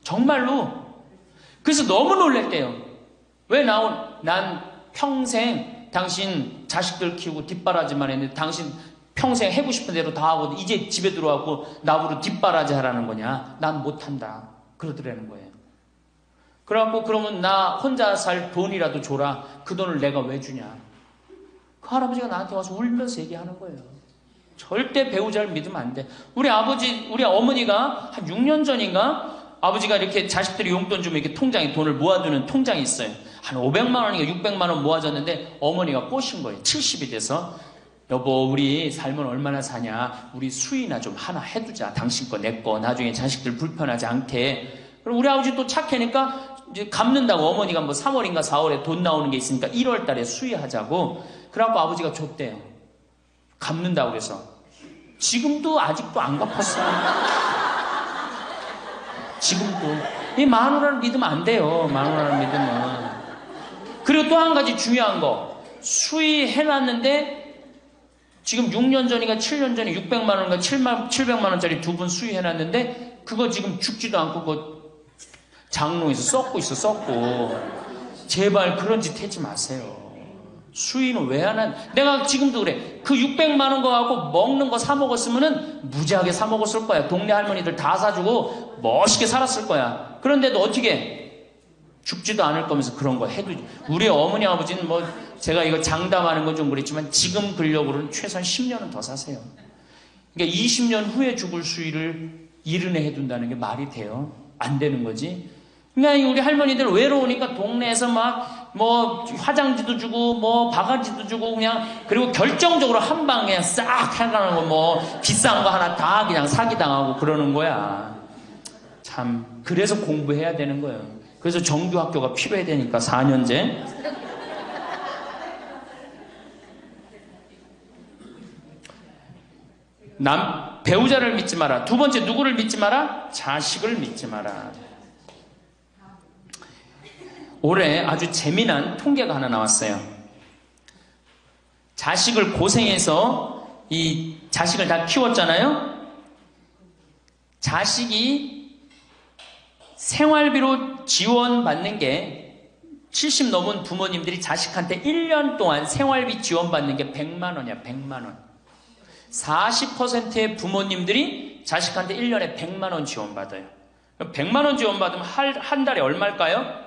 Speaker 3: 정말로. 그래서 너무 놀랬대요. 왜 난 평생 당신 자식들 키우고 뒷바라지만 했는데 당신 평생 해고 싶은 대로 다 하고 이제 집에 들어와고 나보고 뒷바라지 하라는 거냐? 난 못한다. 그러더라는 거예요. 그래갖고 그러면 나 혼자 살 돈이라도 줘라. 그 돈을 내가 왜 주냐? 그 할아버지가 나한테 와서 울면서 얘기하는 거예요. 절대 배우자를 믿으면 안 돼. 우리 어머니가 한 6년 전인가 아버지가 이렇게 자식들이 용돈 주면 이렇게 통장에 돈을 모아두는 통장이 있어요. 한 500만 원인가 600만 원 모아졌는데 어머니가 꼬신 거예요. 70이 돼서. 여보 우리 살면 얼마나 사냐. 우리 수의나 좀 하나 해두자. 당신 거 내 거 나중에 자식들 불편하지 않게. 그럼 우리 아버지 또 착하니까 이제 갚는다고 어머니가 뭐 3월인가 4월에 돈 나오는 게 있으니까 1월 달에 수의하자고. 그래갖고 아버지가 줬대요. 갚는다고 그래서. 지금도 아직도 안 갚았어요. 지금도. 이 마누라를 믿으면 안 돼요. 마누라를 믿으면. 그리고 또 한 가지 중요한 거. 수의해놨는데 지금 6년 전인가 7년 전에 600만 원인가 700만 원짜리 2분 수의해놨는데 그거 지금 죽지도 않고 그거 장롱에서 썩고 있어. 썩고. 제발 그런 짓 하지 마세요. 수의는 왜 하나? 내가 지금도 그래. 그 600만 원 거 갖고 먹는 거 사 먹었으면은 무지하게 사 먹었을 거야. 동네 할머니들 다 사주고 멋있게 살았을 거야. 그런데도 어떻게 죽지도 않을 거면서 그런 거 해도. 우리 어머니 아버지는 뭐 제가 이거 장담하는 건 좀 그랬지만 지금 근력으로는 최소한 10년은 더 사세요. 그러니까 20년 후에 죽을 수의를 이른에 해둔다는 게 말이 돼요? 안 되는 거지. 그러니까 우리 할머니들 외로우니까 동네에서 막 뭐 화장지도 주고 뭐 바가지도 주고 그냥. 그리고 결정적으로 한 방에 그냥 싹 해가는 거 뭐 비싼 거 하나 다 그냥 사기당하고 그러는 거야. 참 그래서 공부해야 되는 거예요. 그래서 정규학교가 필요해야 되니까 4년제. 배우자를 믿지 마라. 두 번째 누구를 믿지 마라? 자식을 믿지 마라. 올해 아주 재미난 통계가 하나 나왔어요. 자식을 고생해서 이 자식을 다 키웠잖아요. 자식이 생활비로 지원받는 게 70 넘은 부모님들이 자식한테 1년 동안 생활비 지원받는 게 100만 원이야. 100만 원. 40%의 부모님들이 자식한테 1년에 100만 원 지원받아요. 100만 원 지원받으면 한 달에 얼마일까요?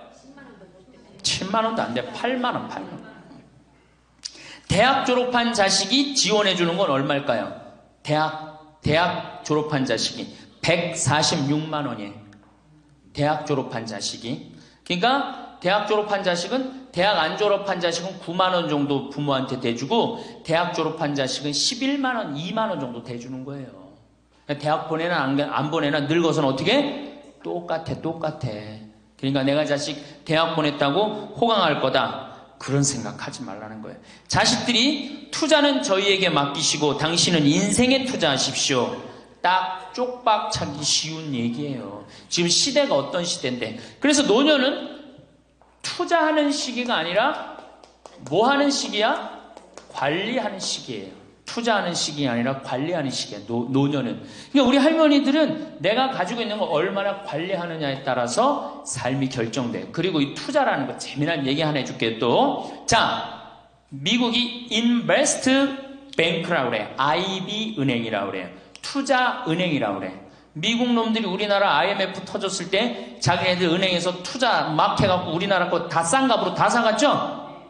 Speaker 3: 7만 원도 안 돼. 8만 원. 대학 졸업한 자식이 지원해 주는 건 얼마일까요? 대학 졸업한 자식이 146만 원이에요. 대학 졸업한 자식이. 그러니까 대학 졸업한 자식은, 대학 안 졸업한 자식은 9만 원 정도 부모한테 대주고, 대학 졸업한 자식은 11만 원, 2만 원 정도 대주는 거예요. 대학 보내나 안 보내나 늙어서는 어떻게? 똑같아. 그러니까 내가 자식 대학 보냈다고 호강할 거다. 그런 생각하지 말라는 거예요. 자식들이 투자는 저희에게 맡기시고 당신은 인생에 투자하십시오. 딱 쪽박 차기 쉬운 얘기예요. 지금 시대가 어떤 시대인데. 그래서 노년은 투자하는 시기가 아니라 뭐 하는 시기야? 관리하는 시기예요. 투자하는 시기가 아니라 관리하는 시기예요. 노년은. 그러니까 우리 할머니들은 내가 가지고 있는 걸 얼마나 관리하느냐에 따라서 삶이 결정돼요. 그리고 이 투자라는 거 재미난 얘기 하나 해줄게요. 또. 자, 미국이 Invest Bank라고 그래요. IB 은행이라고 그래요. 투자 은행이라고 그래. 미국 놈들이 우리나라 IMF 터졌을 때 자기네들 은행에서 투자 막 해갖고 우리나라 거 다 싼 값으로 다 사갔죠?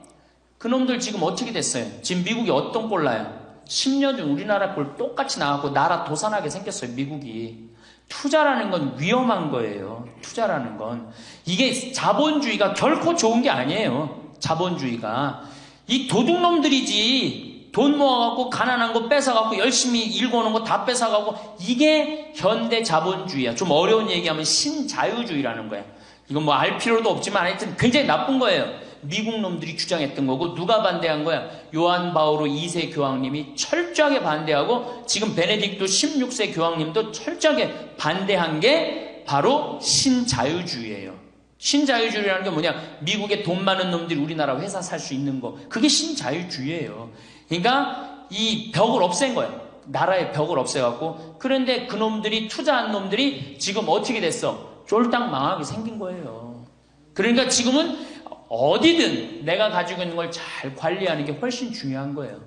Speaker 3: 그 놈들 지금 어떻게 됐어요? 지금 미국이 어떤 꼴 나요? 10년 전 우리나라 꼴 똑같이 나갖고 나라 도산하게 생겼어요. 미국이. 투자라는 건 위험한 거예요. 투자라는 건. 이게 자본주의가 결코 좋은 게 아니에요. 자본주의가. 이 도둑놈들이지. 돈 모아갖고 가난한 거 뺏어갖고 열심히 일궈놓은 거 다 뺏어가고, 이게 현대 자본주의야. 좀 어려운 얘기하면 신자유주의라는 거야. 이건 뭐 알 필요도 없지만 하여튼 굉장히 나쁜 거예요. 미국 놈들이 주장했던 거고. 누가 반대한 거야? 요한 바오로 2세 교황님이 철저하게 반대하고, 지금 베네딕토 16세 교황님도 철저하게 반대한 게 바로 신자유주의예요. 신자유주의라는 게 뭐냐? 미국에 돈 많은 놈들이 우리나라 회사 살 수 있는 거. 그게 신자유주의예요. 그러니까 이 벽을 없앤 거예요. 나라의 벽을 없애갖고. 그런데 그 놈들이, 투자한 놈들이 지금 어떻게 됐어? 쫄딱 망하게 생긴 거예요. 그러니까 지금은 어디든 내가 가지고 있는 걸 잘 관리하는 게 훨씬 중요한 거예요.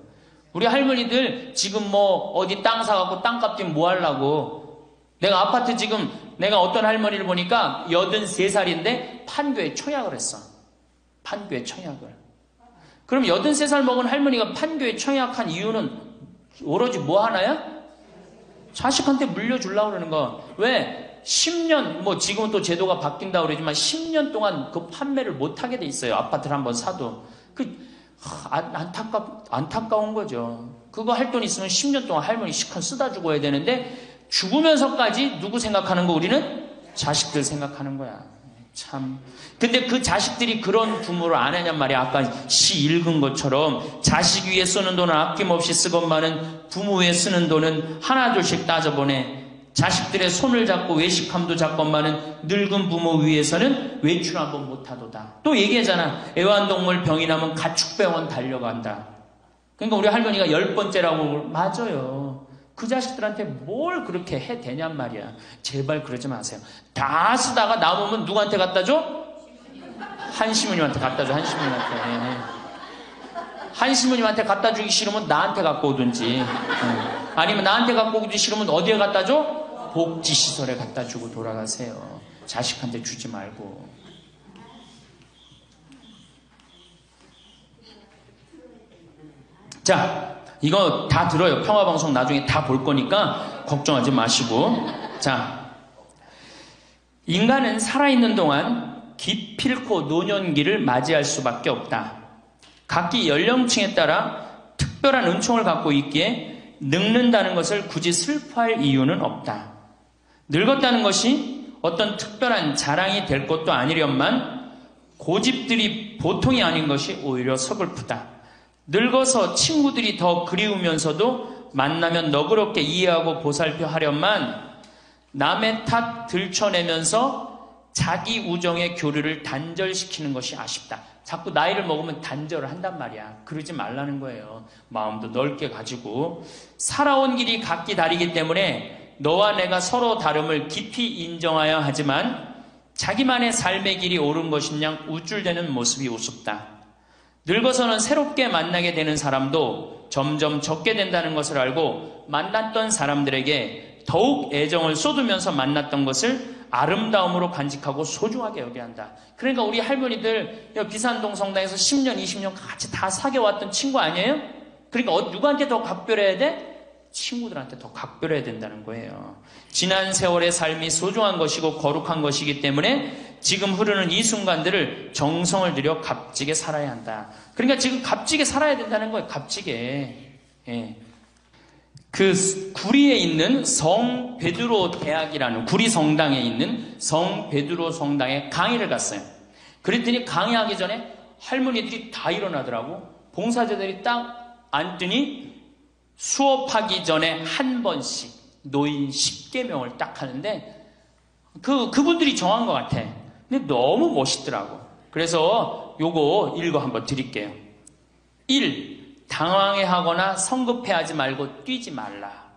Speaker 3: 우리 할머니들 지금 뭐 어디 땅 사갖고 땅값 좀 뭐 하려고. 내가 아파트 지금, 내가 어떤 할머니를 보니까 83살인데 판교에 청약을 했어. 판교에 청약을. 그럼 83살 먹은 할머니가 판교에 청약한 이유는 오로지 뭐 하나야? 자식한테 물려주려고 그러는 거. 왜? 10년, 뭐 지금은 또 제도가 바뀐다고 그러지만 10년 동안 그 판매를 못하게 돼 있어요. 아파트를 한번 사도. 안타까운 거죠. 그거 할 돈 있으면 10년 동안 할머니 시컷 쓰다 죽어야 되는데, 죽으면서까지 누구 생각하는 거? 우리는 자식들 생각하는 거야. 참. 근데 그 자식들이 그런 부모를 안 하냔 말이야. 아까 시 읽은 것처럼 자식 위에 쓰는 돈은 아낌없이 쓰건만은 부모 위에 쓰는 돈은 하나둘씩 따져보내. 자식들의 손을 잡고 외식함도 잡건만은 늙은 부모 위해서는 외출 한번 못하도다. 또 얘기하잖아. 애완동물 병이 나면 가축병원 달려간다. 그러니까 우리 할머니가 10번째라고. 맞아요. 그 자식들한테 뭘 그렇게 해 대냔 말이야. 제발 그러지 마세요. 다 쓰다가 남으면 누구한테 갖다 줘? 한시모님한테 갖다 줘. 한시모님한테. 한시모님한테 갖다 주기 싫으면 나한테 갖고 오든지. 아니면 나한테 갖고 오기 싫으면 어디에 갖다 줘? 복지시설에 갖다 주고 돌아가세요. 자식한테 주지 말고. 자, 이거 다 들어요. 평화방송 나중에 다 볼 거니까 걱정하지 마시고. 자, 인간은 살아있는 동안 기필코 노년기를 맞이할 수밖에 없다. 각기 연령층에 따라 특별한 은총을 갖고 있기에 늙는다는 것을 굳이 슬퍼할 이유는 없다. 늙었다는 것이 어떤 특별한 자랑이 될 것도 아니련만 고집들이 보통이 아닌 것이 오히려 서글프다. 늙어서 친구들이 더 그리우면서도 만나면 너그럽게 이해하고 보살펴 하련만 남의 탓 들춰내면서 자기 우정의 교류를 단절시키는 것이 아쉽다. 자꾸 나이를 먹으면 단절을 한단 말이야. 그러지 말라는 거예요. 마음도 넓게 가지고. 살아온 길이 각기 다르기 때문에 너와 내가 서로 다름을 깊이 인정하여야 하지만 자기만의 삶의 길이 옳은 것인양 우쭐대는 모습이 우습다. 늙어서는 새롭게 만나게 되는 사람도 점점 적게 된다는 것을 알고 만났던 사람들에게 더욱 애정을 쏟으면서 만났던 것을 아름다움으로 간직하고 소중하게 여겨야 한다. 그러니까 우리 할머니들 비산동 성당에서 10년, 20년 같이 다 사귀어왔던 친구 아니에요? 그러니까 누구한테 더 각별해야 돼? 친구들한테 더 각별해야 된다는 거예요. 지난 세월의 삶이 소중한 것이고 거룩한 것이기 때문에 지금 흐르는 이 순간들을 정성을 들여 값지게 살아야 한다. 그러니까 지금 값지게 살아야 된다는 거예요. 값지게. 예. 그 구리에 있는 성 베드로 대학이라는 구리 성당에 있는 성 베드로 성당에 강의를 갔어요. 그랬더니 강의하기 전에 할머니들이 다 일어나더라고. 봉사자들이 딱 앉더니 수업하기 전에 한 번씩 노인 10계명을 딱 하는데 그분들이 정한 것 같아. 근데 너무 멋있더라고. 그래서 요거 읽어 한번 드릴게요. 1. 당황해하거나 성급해하지 말고 뛰지 말라.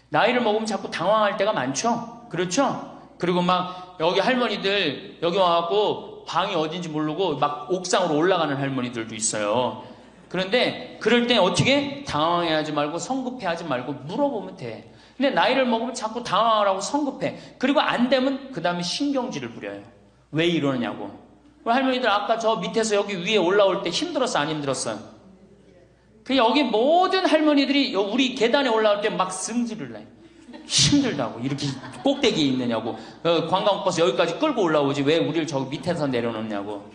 Speaker 3: 나이를 먹으면 자꾸 당황할 때가 많죠? 그렇죠? 그리고 막 여기 할머니들 여기 와갖고 방이 어딘지 모르고 막 옥상으로 올라가는 할머니들도 있어요. 그런데 그럴 때 어떻게? 당황해하지 말고 성급해하지 말고 물어보면 돼. 근데 나이를 먹으면 자꾸 당황하라고 성급해. 그리고 안 되면 그 다음에 신경질을 부려요. 왜 이러느냐고. 할머니들 아까 저 밑에서 여기 위에 올라올 때 힘들었어 안 힘들었어요? 그 여기 모든 할머니들이 우리 계단에 올라올 때 막 승질을 내. 힘들다고. 이렇게 꼭대기에 있느냐고. 관광버스 여기까지 끌고 올라오지 왜 우리를 저기 밑에서 내려놓냐고.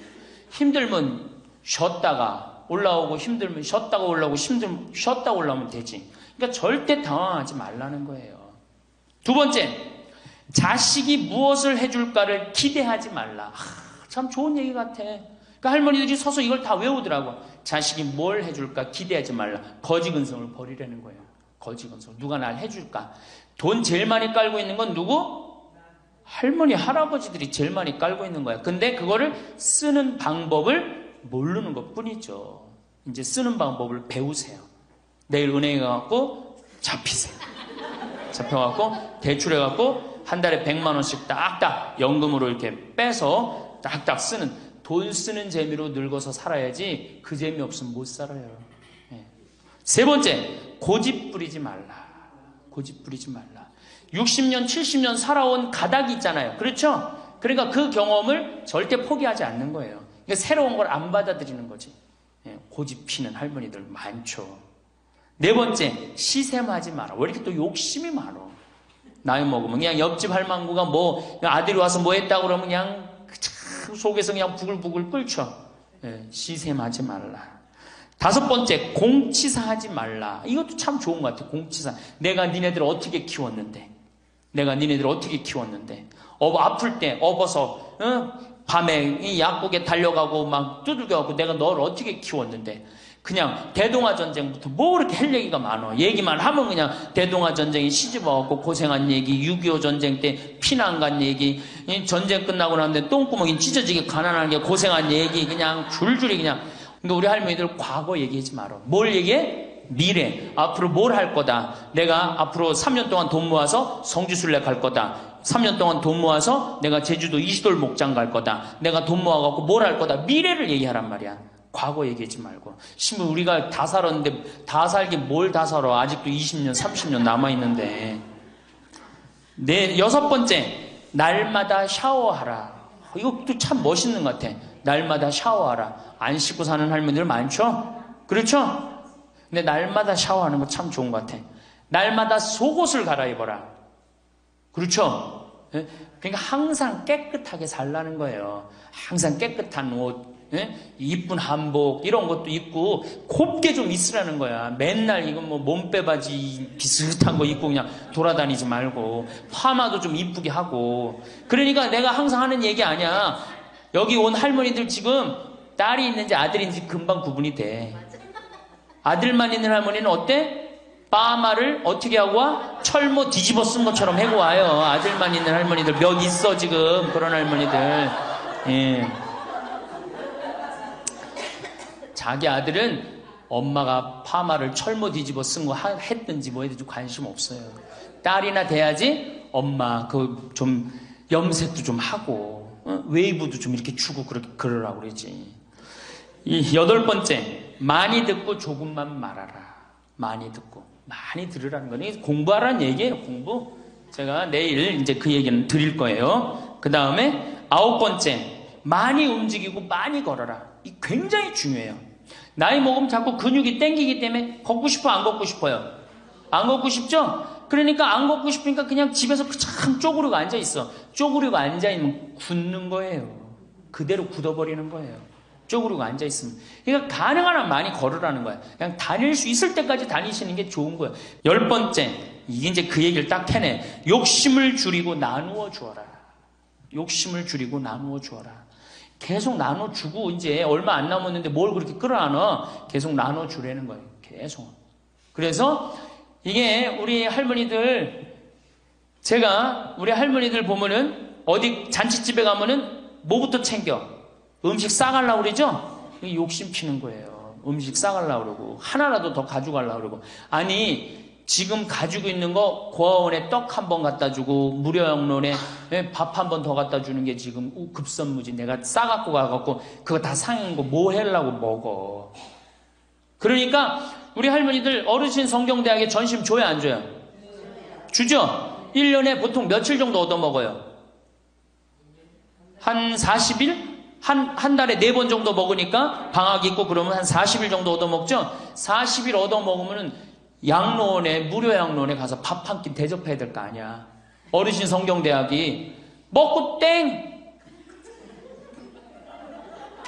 Speaker 3: 힘들면 쉬었다가 올라오고 힘들면 쉬었다가 올라오고 힘들면 쉬었다 올라오면 되지. 그러니까 절대 당황하지 말라는 거예요. 두 번째, 자식이 무엇을 해줄까를 기대하지 말라. 참 좋은 얘기 같아. 그러니까 할머니들이 서서 이걸 다 외우더라고. 자식이 뭘 해줄까 기대하지 말라. 거지근성을 버리라는 거예요. 거지근성. 누가 날 해줄까. 돈 제일 많이 깔고 있는 건 누구? 할머니, 할아버지들이 제일 많이 깔고 있는 거야. 근데 그거를 쓰는 방법을 모르는 것 뿐이죠. 이제 쓰는 방법을 배우세요. 내일 은행에 가갖고 잡히세요. 잡혀갖고 대출해갖고 한 달에 100만 원씩 딱딱 연금으로 이렇게 빼서 딱딱 쓰는, 돈 쓰는 재미로 늙어서 살아야지 그 재미 없으면 못 살아요. 예. 세 번째, 고집 부리지 말라. 고집 부리지 말라. 60년, 70년 살아온 가닥이 있잖아요. 그렇죠? 그러니까 그 경험을 절대 포기하지 않는 거예요. 그러니까 새로운 걸 안 받아들이는 거지. 예. 고집 피는 할머니들 많죠. 네 번째, 시샘하지 마라. 왜 이렇게 또 욕심이 많어? 나이 먹으면 그냥 옆집 할망구가 뭐 아들이 와서 뭐 했다고 그러면 그냥 속에서 그냥 부글부글 끓죠. 예, 시샘하지 말라. 다섯 번째, 공치사하지 말라. 이것도 참 좋은 것 같아. 공치사. 내가 니네들 어떻게 키웠는데? 내가 니네들 어떻게 키웠는데? 아플 때 업어서 밤에 이 약국에 달려가고 막 두들겨가고 내가 널 어떻게 키웠는데? 그냥 대동아 전쟁부터 뭐 그렇게 할 얘기가 많아. 얘기만 하면 그냥 대동아 전쟁이 시집와갖고 고생한 얘기, 6.25 전쟁 때 피난 간 얘기, 전쟁 끝나고 나는데 똥구멍이 찢어지게 가난한 게 고생한 얘기, 그냥 줄줄이 그냥. 그러니까 우리 할머니들 과거 얘기하지 말아. 뭘 얘기해? 미래. 앞으로 뭘 할 거다. 내가 앞으로 3년 동안 돈 모아서 성지순례 갈 거다. 3년 동안 돈 모아서 내가 제주도 이시돌 목장 갈 거다. 내가 돈 모아갖고 뭘 할 거다. 미래를 얘기하란 말이야. 과거 얘기하지 말고. 심지어 우리가 다 살았는데 다 살긴 뭘 다 살아. 아직도 20년, 30년 남아있는데. 여섯 번째, 날마다 샤워하라. 이것도 참 멋있는 것 같아. 날마다 샤워하라. 안 씻고 사는 할머니들 많죠? 그렇죠? 근데 날마다 샤워하는 거 참 좋은 것 같아. 날마다 속옷을 갈아입어라. 그렇죠? 그러니까 항상 깨끗하게 살라는 거예요. 항상 깨끗한 옷, 이쁜 한복 이런 것도 입고 곱게 좀 있으라는 거야. 맨날 이건 뭐 몸빼바지 비슷한 거 입고 그냥 돌아다니지 말고 파마도 좀 이쁘게 하고. 그러니까 내가 항상 하는 얘기 아니야. 여기 온 할머니들 지금 딸이 있는지 아들인지 금방 구분이 돼. 아들만 있는 할머니는 어때? 파마를 어떻게 하고 와? 철모 뒤집어 쓴 것처럼 해고 와요. 아들만 있는 할머니들 몇 있어 지금. 그런 할머니들. 예. 자기 아들은 엄마가 파마를 철모 뒤집어 쓴 거 했든지 뭐 했든지 관심 없어요. 딸이나 돼야지 엄마 그 좀 염색도 좀 하고 웨이브도 좀 이렇게 주고 그러라고 그러지. 이 여덟 번째, 많이 듣고 조금만 말하라. 많이 듣고 많이 들으라는 거는 공부하라는 얘기예요. 공부. 제가 내일 이제 그 얘기는 드릴 거예요. 그 다음에 9번째, 많이 움직이고 많이 걸어라. 이 굉장히 중요해요. 나이 먹으면 자꾸 근육이 땡기기 때문에 걷고 싶어, 안 걷고 싶어요? 안 걷고 싶죠? 그러니까 안 걷고 싶으니까 그냥 집에서 참 쪼그리고 앉아있어. 쪼그리고 앉아있으면 굳는 거예요. 그대로 굳어버리는 거예요. 쪼그리고 앉아있으면. 그러니까 가능한 한 많이 걸으라는 거야. 그냥 다닐 수 있을 때까지 다니시는 게 좋은 거예요. 10번째, 이게 이제 그 얘기를 딱 해내. 욕심을 줄이고 나누어 주어라. 욕심을 줄이고 나누어 주어라. 계속 나눠주고 이제 얼마 안 남았는데 뭘 그렇게 끌어안아. 계속 나눠주라는 거예요. 계속. 그래서 이게 우리 할머니들, 제가 우리 할머니들 보면은 어디 잔치집에 가면은 뭐부터 챙겨? 음식 싸가려고 그러죠? 욕심 피는 거예요. 음식 싸가려고 그러고 하나라도 더 가져가려고 그러고. 아니 지금 가지고 있는 거 고아원에 떡 한 번 갖다 주고 무료양론에 밥 한 번 더 갖다 주는 게 지금 급선무지. 내가 싸갖고 가갖고 그거 다 상한 거 뭐 하려고 먹어. 그러니까 우리 할머니들 어르신 성경대학에 전심 줘요, 안 줘요? 주죠? 1년에 보통 며칠 정도 얻어먹어요? 한 40일? 한 달에 4번 정도 먹으니까 방학 있고 그러면 한 40일 정도 얻어먹죠? 40일 얻어먹으면은 양로원에, 무료 양로원에 가서 밥 한 끼 대접해야 될 거 아니야. 어르신 성경대학이 먹고 땡!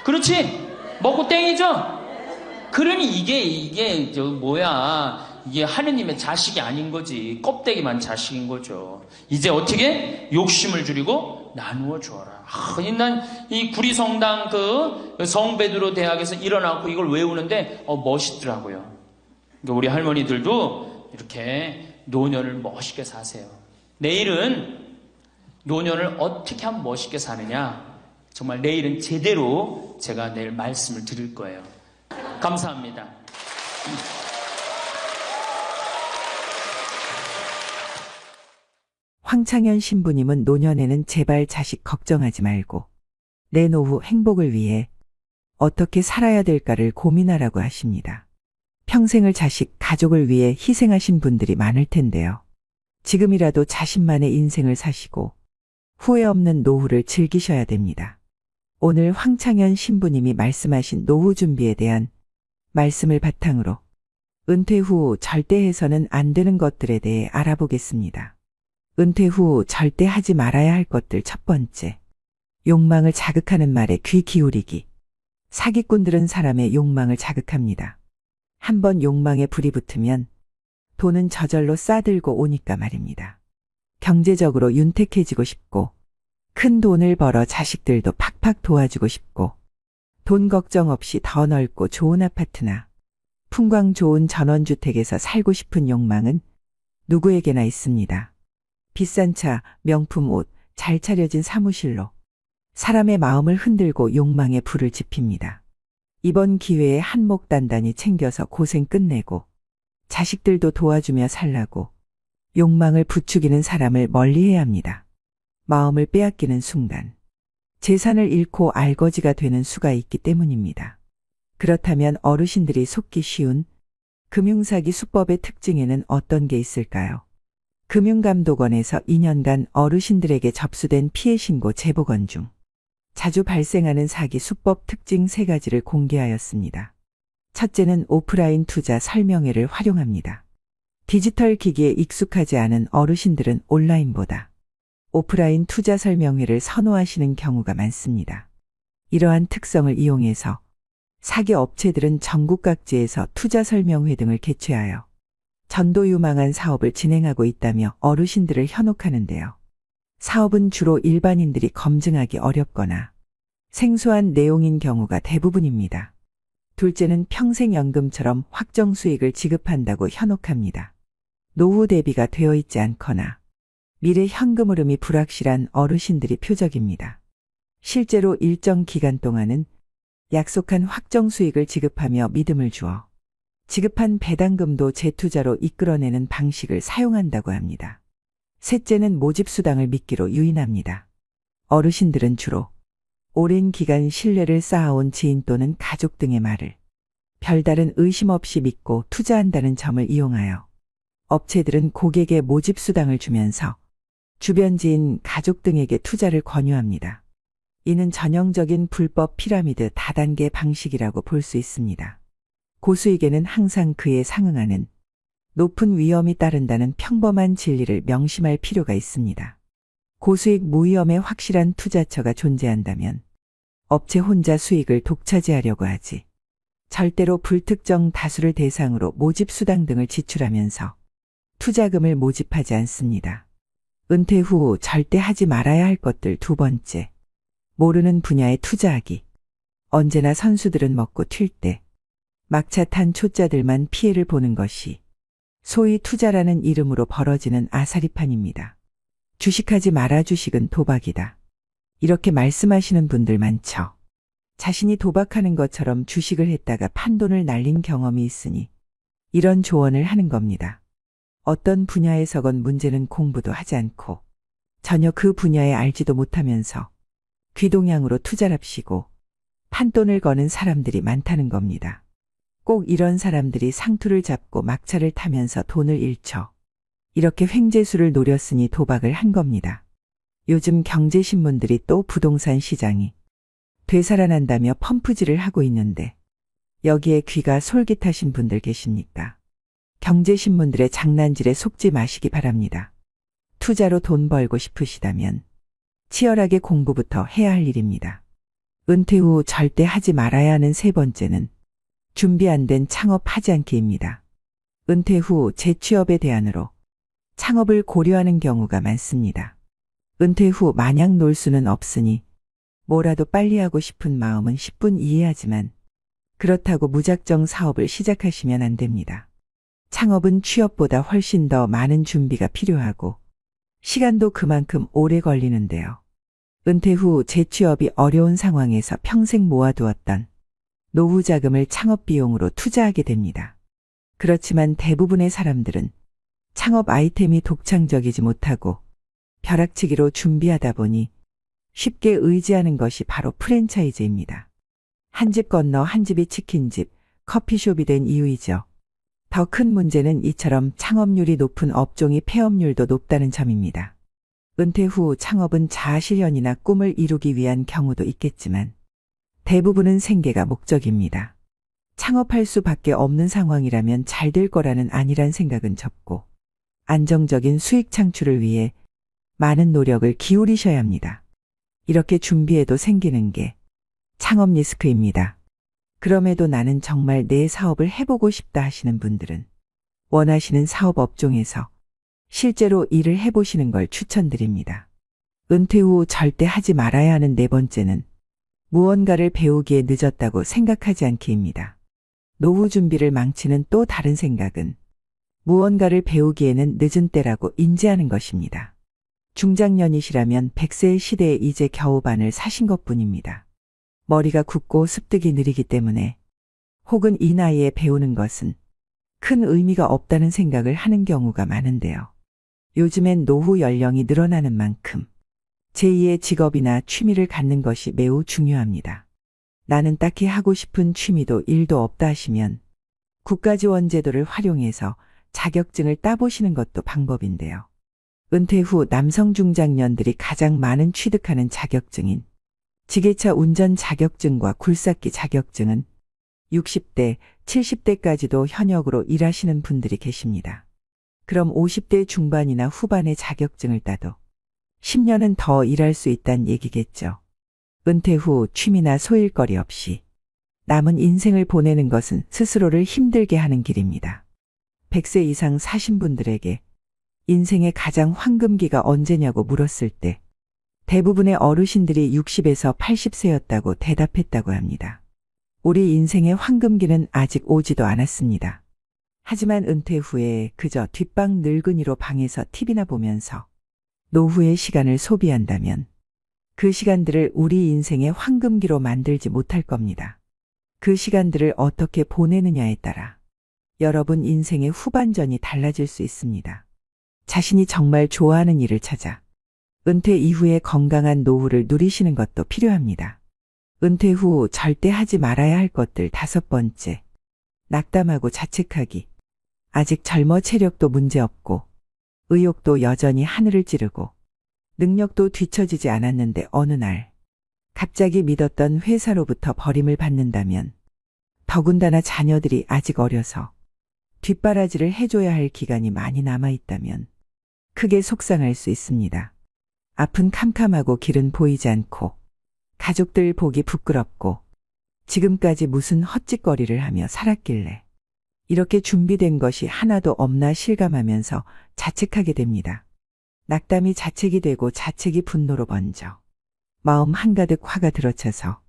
Speaker 3: 그렇지? 먹고 땡이죠? 그러니 이게 이게 하느님의 자식이 아닌 거지. 껍데기만 자식인 거죠. 이제 어떻게? 욕심을 줄이고 나누어 주어라. 난 이 구리성당 그 성베드로 대학에서 일어나고 이걸 외우는데 멋있더라고요. 우리 할머니들도 이렇게 노년을 멋있게 사세요. 내일은 노년을 어떻게 하면 멋있게 사느냐, 정말 내일은 제대로 제가 내일 말씀을 드릴 거예요. 감사합니다.
Speaker 2: 황창현 신부님은 노년에는 제발 자식 걱정하지 말고 내 노후 행복을 위해 어떻게 살아야 될까를 고민하라고 하십니다. 평생을 자식, 가족을 위해 희생하신 분들이 많을 텐데요. 지금이라도 자신만의 인생을 사시고 후회 없는 노후를 즐기셔야 됩니다. 오늘 황창현 신부님이 말씀하신 노후 준비에 대한 말씀을 바탕으로 은퇴 후 절대 해서는 안 되는 것들에 대해 알아보겠습니다. 은퇴 후 절대 하지 말아야 할 것들. 첫 번째, 욕망을 자극하는 말에 귀 기울이기. 사기꾼들은 사람의 욕망을 자극합니다. 한번 욕망에 불이 붙으면 돈은 저절로 싸들고 오니까 말입니다. 경제적으로 윤택해지고 싶고 큰 돈을 벌어 자식들도 팍팍 도와주고 싶고 돈 걱정 없이 더 넓고 좋은 아파트나 풍광 좋은 전원주택에서 살고 싶은 욕망은 누구에게나 있습니다. 비싼 차, 명품 옷, 잘 차려진 사무실로 사람의 마음을 흔들고 욕망에 불을 지핍니다. 이번 기회에 한몫 단단히 챙겨서 고생 끝내고 자식들도 도와주며 살라고 욕망을 부추기는 사람을 멀리해야 합니다. 마음을 빼앗기는 순간 재산을 잃고 알거지가 되는 수가 있기 때문입니다. 그렇다면 어르신들이 속기 쉬운 금융사기 수법의 특징에는 어떤 게 있을까요? 금융감독원에서 2년간 어르신들에게 접수된 피해 신고 제보건 중 자주 발생하는 사기 수법 특징 3가지를 공개하였습니다. 첫째는 오프라인 투자 설명회를 활용합니다. 디지털 기기에 익숙하지 않은 어르신들은 온라인보다 오프라인 투자 설명회를 선호하시는 경우가 많습니다. 이러한 특성을 이용해서 사기 업체들은 전국 각지에서 투자 설명회 등을 개최하여 전도유망한 사업을 진행하고 있다며 어르신들을 현혹하는데요. 사업은 주로 일반인들이 검증하기 어렵거나 생소한 내용인 경우가 대부분입니다. 둘째는 평생연금처럼 확정 수익을 지급한다고 현혹합니다. 노후 대비가 되어 있지 않거나 미래 현금 흐름이 불확실한 어르신들이 표적입니다. 실제로 일정 기간 동안은 약속한 확정 수익을 지급하며 믿음을 주어 지급한 배당금도 재투자로 이끌어내는 방식을 사용한다고 합니다. 셋째는 모집수당을 믿기로 유인합니다. 어르신들은 주로 오랜 기간 신뢰를 쌓아온 지인 또는 가족 등의 말을 별다른 의심 없이 믿고 투자한다는 점을 이용하여 업체들은 고객에 모집수당을 주면서 주변 지인, 가족 등에게 투자를 권유합니다. 이는 전형적인 불법 피라미드 다단계 방식이라고 볼 수 있습니다. 고수익에는 항상 그에 상응하는 높은 위험이 따른다는 평범한 진리를 명심할 필요가 있습니다. 고수익 무위험의 확실한 투자처가 존재한다면 업체 혼자 수익을 독차지하려고 하지 절대로 불특정 다수를 대상으로 모집 수당 등을 지출하면서 투자금을 모집하지 않습니다. 은퇴 후 절대 하지 말아야 할 것들 두 번째, 모르는 분야에 투자하기. 언제나 선수들은 먹고 튈 때 막차 탄 초짜들만 피해를 보는 것이 소위 투자라는 이름으로 벌어지는 아사리판입니다. 주식하지 마라, 주식은 도박이다. 이렇게 말씀하시는 분들 많죠. 자신이 도박하는 것처럼 주식을 했다가 판돈을 날린 경험이 있으니 이런 조언을 하는 겁니다. 어떤 분야에서건 문제는 공부도 하지 않고 전혀 그 분야에 알지도 못하면서 귀동냥으로 투자랍시고 판돈을 거는 사람들이 많다는 겁니다. 꼭 이런 사람들이 상투를 잡고 막차를 타면서 돈을 잃죠. 이렇게 횡재수를 노렸으니 도박을 한 겁니다. 요즘 경제신문들이 또 부동산 시장이 되살아난다며 펌프질을 하고 있는데 여기에 귀가 솔깃하신 분들 계십니까? 경제신문들의 장난질에 속지 마시기 바랍니다. 투자로 돈 벌고 싶으시다면 치열하게 공부부터 해야 할 일입니다. 은퇴 후 절대 하지 말아야 하는 세 번째는 준비 안 된 창업하지 않기입니다. 은퇴 후 재취업의 대안으로 창업을 고려하는 경우가 많습니다. 은퇴 후 마냥 놀 수는 없으니 뭐라도 빨리 하고 싶은 마음은 10분 이해하지만 그렇다고 무작정 사업을 시작하시면 안 됩니다. 창업은 취업보다 훨씬 더 많은 준비가 필요하고 시간도 그만큼 오래 걸리는데요. 은퇴 후 재취업이 어려운 상황에서 평생 모아두었던 노후 자금을 창업 비용으로 투자하게 됩니다. 그렇지만 대부분의 사람들은 창업 아이템이 독창적이지 못하고 벼락치기로 준비하다 보니 쉽게 의지하는 것이 바로 프랜차이즈입니다. 한 집 건너 한 집이 치킨집, 커피숍이 된 이유이죠. 더 큰 문제는 이처럼 창업률이 높은 업종이 폐업률도 높다는 점입니다. 은퇴 후 창업은 자아실현이나 꿈을 이루기 위한 경우도 있겠지만 대부분은 생계가 목적입니다. 창업할 수밖에 없는 상황이라면 잘 될 거라는 안일한 생각은 접고 안정적인 수익 창출을 위해 많은 노력을 기울이셔야 합니다. 이렇게 준비해도 생기는 게 창업 리스크입니다. 그럼에도 나는 정말 내 사업을 해보고 싶다 하시는 분들은 원하시는 사업 업종에서 실제로 일을 해보시는 걸 추천드립니다. 은퇴 후 절대 하지 말아야 하는 네 번째는 무언가를 배우기에 늦었다고 생각하지 않기입니다. 노후 준비를 망치는 또 다른 생각은 무언가를 배우기에는 늦은 때라고 인지하는 것입니다. 중장년이시라면 100세의 시대에 이제 겨우 반을 사신 것뿐입니다. 머리가 굳고 습득이 느리기 때문에 혹은 이 나이에 배우는 것은 큰 의미가 없다는 생각을 하는 경우가 많은데요. 요즘엔 노후 연령이 늘어나는 만큼 제2의 직업이나 취미를 갖는 것이 매우 중요합니다. 나는 딱히 하고 싶은 취미도 일도 없다 하시면 국가지원 제도를 활용해서 자격증을 따보시는 것도 방법인데요. 은퇴 후 남성 중장년들이 가장 많은 취득하는 자격증인 지게차 운전 자격증과 굴삭기 자격증은 60대, 70대까지도 현역으로 일하시는 분들이 계십니다. 그럼 50대 중반이나 후반의 자격증을 따도 10년은 더 일할 수 있다는 얘기겠죠. 은퇴 후 취미나 소일거리 없이 남은 인생을 보내는 것은 스스로를 힘들게 하는 길입니다. 100세 이상 사신 분들에게 인생의 가장 황금기가 언제냐고 물었을 때 대부분의 어르신들이 60에서 80세였다고 대답했다고 합니다. 우리 인생의 황금기는 아직 오지도 않았습니다. 하지만 은퇴 후에 그저 뒷방 늙은이로 방에서 TV나 보면서 노후의 시간을 소비한다면 그 시간들을 우리 인생의 황금기로 만들지 못할 겁니다. 그 시간들을 어떻게 보내느냐에 따라 여러분 인생의 후반전이 달라질 수 있습니다. 자신이 정말 좋아하는 일을 찾아 은퇴 이후에 건강한 노후를 누리시는 것도 필요합니다. 은퇴 후 절대 하지 말아야 할 것들 5번째, 낙담하고 자책하기. 아직 젊어 체력도 문제없고 의욕도 여전히 하늘을 찌르고 능력도 뒤처지지 않았는데 어느 날 갑자기 믿었던 회사로부터 버림을 받는다면, 더군다나 자녀들이 아직 어려서 뒷바라지를 해줘야 할 기간이 많이 남아있다면 크게 속상할 수 있습니다. 앞은 캄캄하고 길은 보이지 않고 가족들 보기 부끄럽고 지금까지 무슨 헛짓거리를 하며 살았길래 이렇게 준비된 것이 하나도 없나 실감하면서 자책하게 됩니다. 낙담이 자책이 되고 자책이 분노로 번져 마음 한가득 화가 들어차서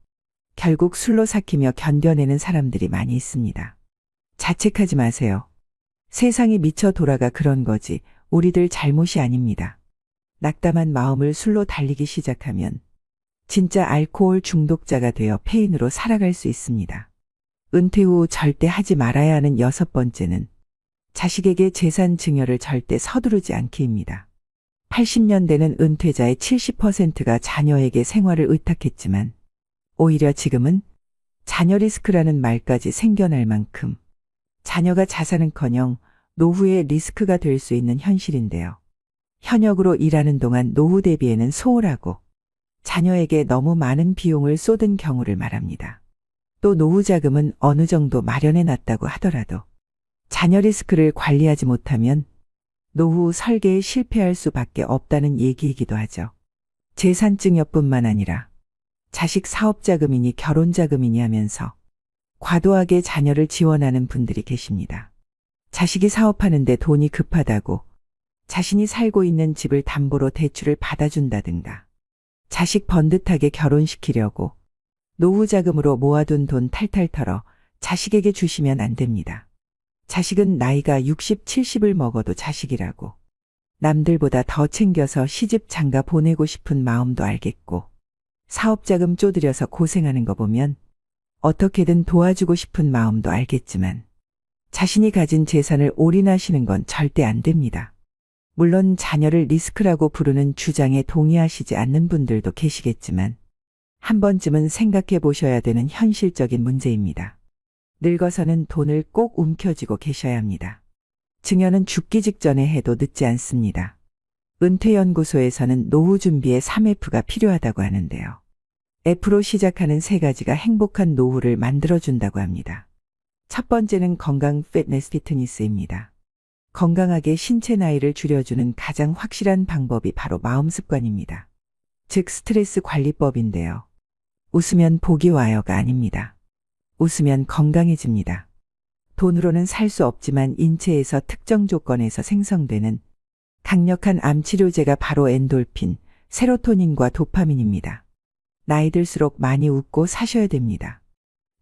Speaker 2: 결국 술로 삭히며 견뎌내는 사람들이 많이 있습니다. 자책하지 마세요. 세상이 미쳐 돌아가 그런 거지 우리들 잘못이 아닙니다. 낙담한 마음을 술로 달리기 시작하면 진짜 알코올 중독자가 되어 폐인으로 살아갈 수 있습니다. 은퇴 후 절대 하지 말아야 하는 6번째는 자식에게 재산 증여를 절대 서두르지 않기입니다. 80년대는 은퇴자의 70%가 자녀에게 생활을 의탁했지만 오히려 지금은 자녀 리스크라는 말까지 생겨날 만큼 자녀가 자산은커녕 노후의 리스크가 될 수 있는 현실인데요. 현역으로 일하는 동안 노후 대비에는 소홀하고 자녀에게 너무 많은 비용을 쏟은 경우를 말합니다. 또 노후 자금은 어느 정도 마련해 놨다고 하더라도 자녀 리스크를 관리하지 못하면 노후 설계에 실패할 수밖에 없다는 얘기이기도 하죠. 재산증여뿐만 아니라 자식 사업자금이니 결혼자금이니 하면서 과도하게 자녀를 지원하는 분들이 계십니다. 자식이 사업하는데 돈이 급하다고 자신이 살고 있는 집을 담보로 대출을 받아준다든가, 자식 번듯하게 결혼시키려고 노후 자금으로 모아둔 돈 탈탈 털어 자식에게 주시면 안 됩니다. 자식은 나이가 60, 70을 먹어도 자식이라고 남들보다 더 챙겨서 시집 장가 보내고 싶은 마음도 알겠고, 사업자금 쪼들여서 고생하는 거 보면 어떻게든 도와주고 싶은 마음도 알겠지만 자신이 가진 재산을 올인하시는 건 절대 안 됩니다. 물론 자녀를 리스크라고 부르는 주장에 동의하시지 않는 분들도 계시겠지만 한 번쯤은 생각해 보셔야 되는 현실적인 문제입니다. 늙어서는 돈을 꼭 움켜쥐고 계셔야 합니다. 증여는 죽기 직전에 해도 늦지 않습니다. 은퇴연구소에서는 노후 준비에 3F가 필요하다고 하는데요. F로 시작하는 3가지가 행복한 노후를 만들어준다고 합니다. 첫 번째는 건강 피트니스입니다. 건강하게 신체 나이를 줄여주는 가장 확실한 방법이 바로 마음 습관입니다. 즉 스트레스 관리법인데요. 웃으면 복이 와요가 아닙니다. 웃으면 건강해집니다. 돈으로는 살 수 없지만 인체에서 특정 조건에서 생성되는 강력한 암 치료제가 바로 엔돌핀, 세로토닌과 도파민입니다. 나이 들수록 많이 웃고 사셔야 됩니다.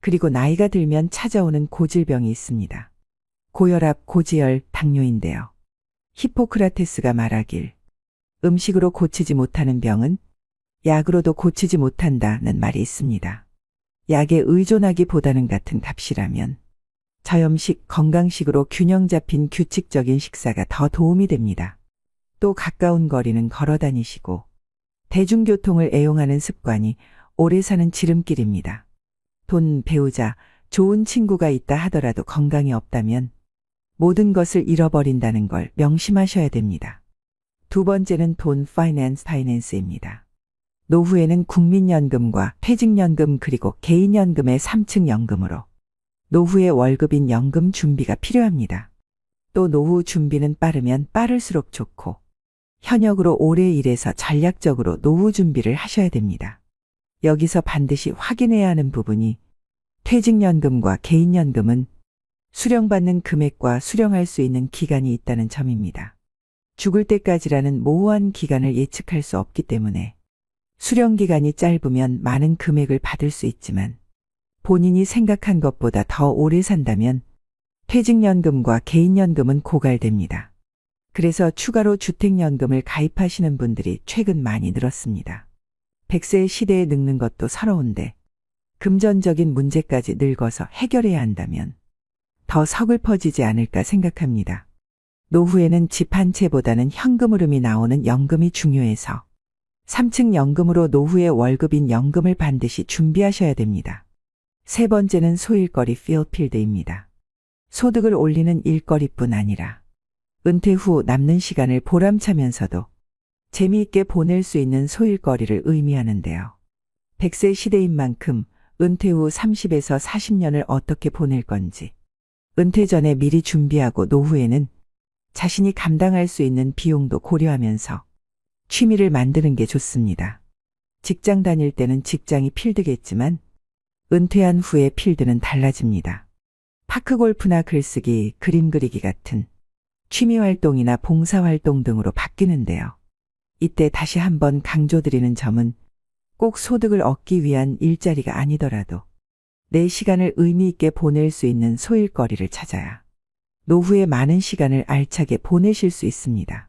Speaker 2: 그리고 나이가 들면 찾아오는 고질병이 있습니다. 고혈압, 고지혈, 당뇨인데요. 히포크라테스가 말하길 음식으로 고치지 못하는 병은 약으로도 고치지 못한다는 말이 있습니다. 약에 의존하기보다는 같은 값이라면 저염식, 건강식으로 균형 잡힌 규칙적인 식사가 더 도움이 됩니다. 또 가까운 거리는 걸어 다니시고 대중교통을 애용하는 습관이 오래 사는 지름길입니다. 돈, 배우자, 좋은 친구가 있다 하더라도 건강이 없다면 모든 것을 잃어버린다는 걸 명심하셔야 됩니다. 두 번째는 돈, 파이낸스입니다. 노후에는 국민연금과 퇴직연금 그리고 개인연금의 3층 연금으로 노후의 월급인 연금 준비가 필요합니다. 또 노후 준비는 빠르면 빠를수록 좋고 현역으로 오래 일해서 전략적으로 노후 준비를 하셔야 됩니다. 여기서 반드시 확인해야 하는 부분이 퇴직연금과 개인연금은 수령받는 금액과 수령할 수 있는 기간이 있다는 점입니다. 죽을 때까지라는 모호한 기간을 예측할 수 없기 때문에 수령기간이 짧으면 많은 금액을 받을 수 있지만 본인이 생각한 것보다 더 오래 산다면 퇴직연금과 개인연금은 고갈됩니다. 그래서 추가로 주택연금을 가입하시는 분들이 최근 많이 늘었습니다. 100세 시대에 늙는 것도 서러운데 금전적인 문제까지 늙어서 해결해야 한다면 더 서글퍼지지 않을까 생각합니다. 노후에는 집 한 채보다는 현금 흐름이 나오는 연금이 중요해서 3층 연금으로 노후의 월급인 연금을 반드시 준비하셔야 됩니다. 세 번째는 소일거리 필드입니다. 소득을 올리는 일거리뿐 아니라 은퇴 후 남는 시간을 보람차면서도 재미있게 보낼 수 있는 소일거리를 의미하는데요. 100세 시대인 만큼 은퇴 후 30에서 40년을 어떻게 보낼 건지, 은퇴 전에 미리 준비하고 노후에는 자신이 감당할 수 있는 비용도 고려하면서 취미를 만드는 게 좋습니다. 직장 다닐 때는 직장이 필드겠지만 은퇴한 후에 필드는 달라집니다. 파크골프나 글쓰기, 그림 그리기 같은 취미활동이나 봉사활동 등으로 바뀌는데요. 이때 다시 한번 강조드리는 점은 꼭 소득을 얻기 위한 일자리가 아니더라도 내 시간을 의미 있게 보낼 수 있는 소일거리를 찾아야 노후에 많은 시간을 알차게 보내실 수 있습니다.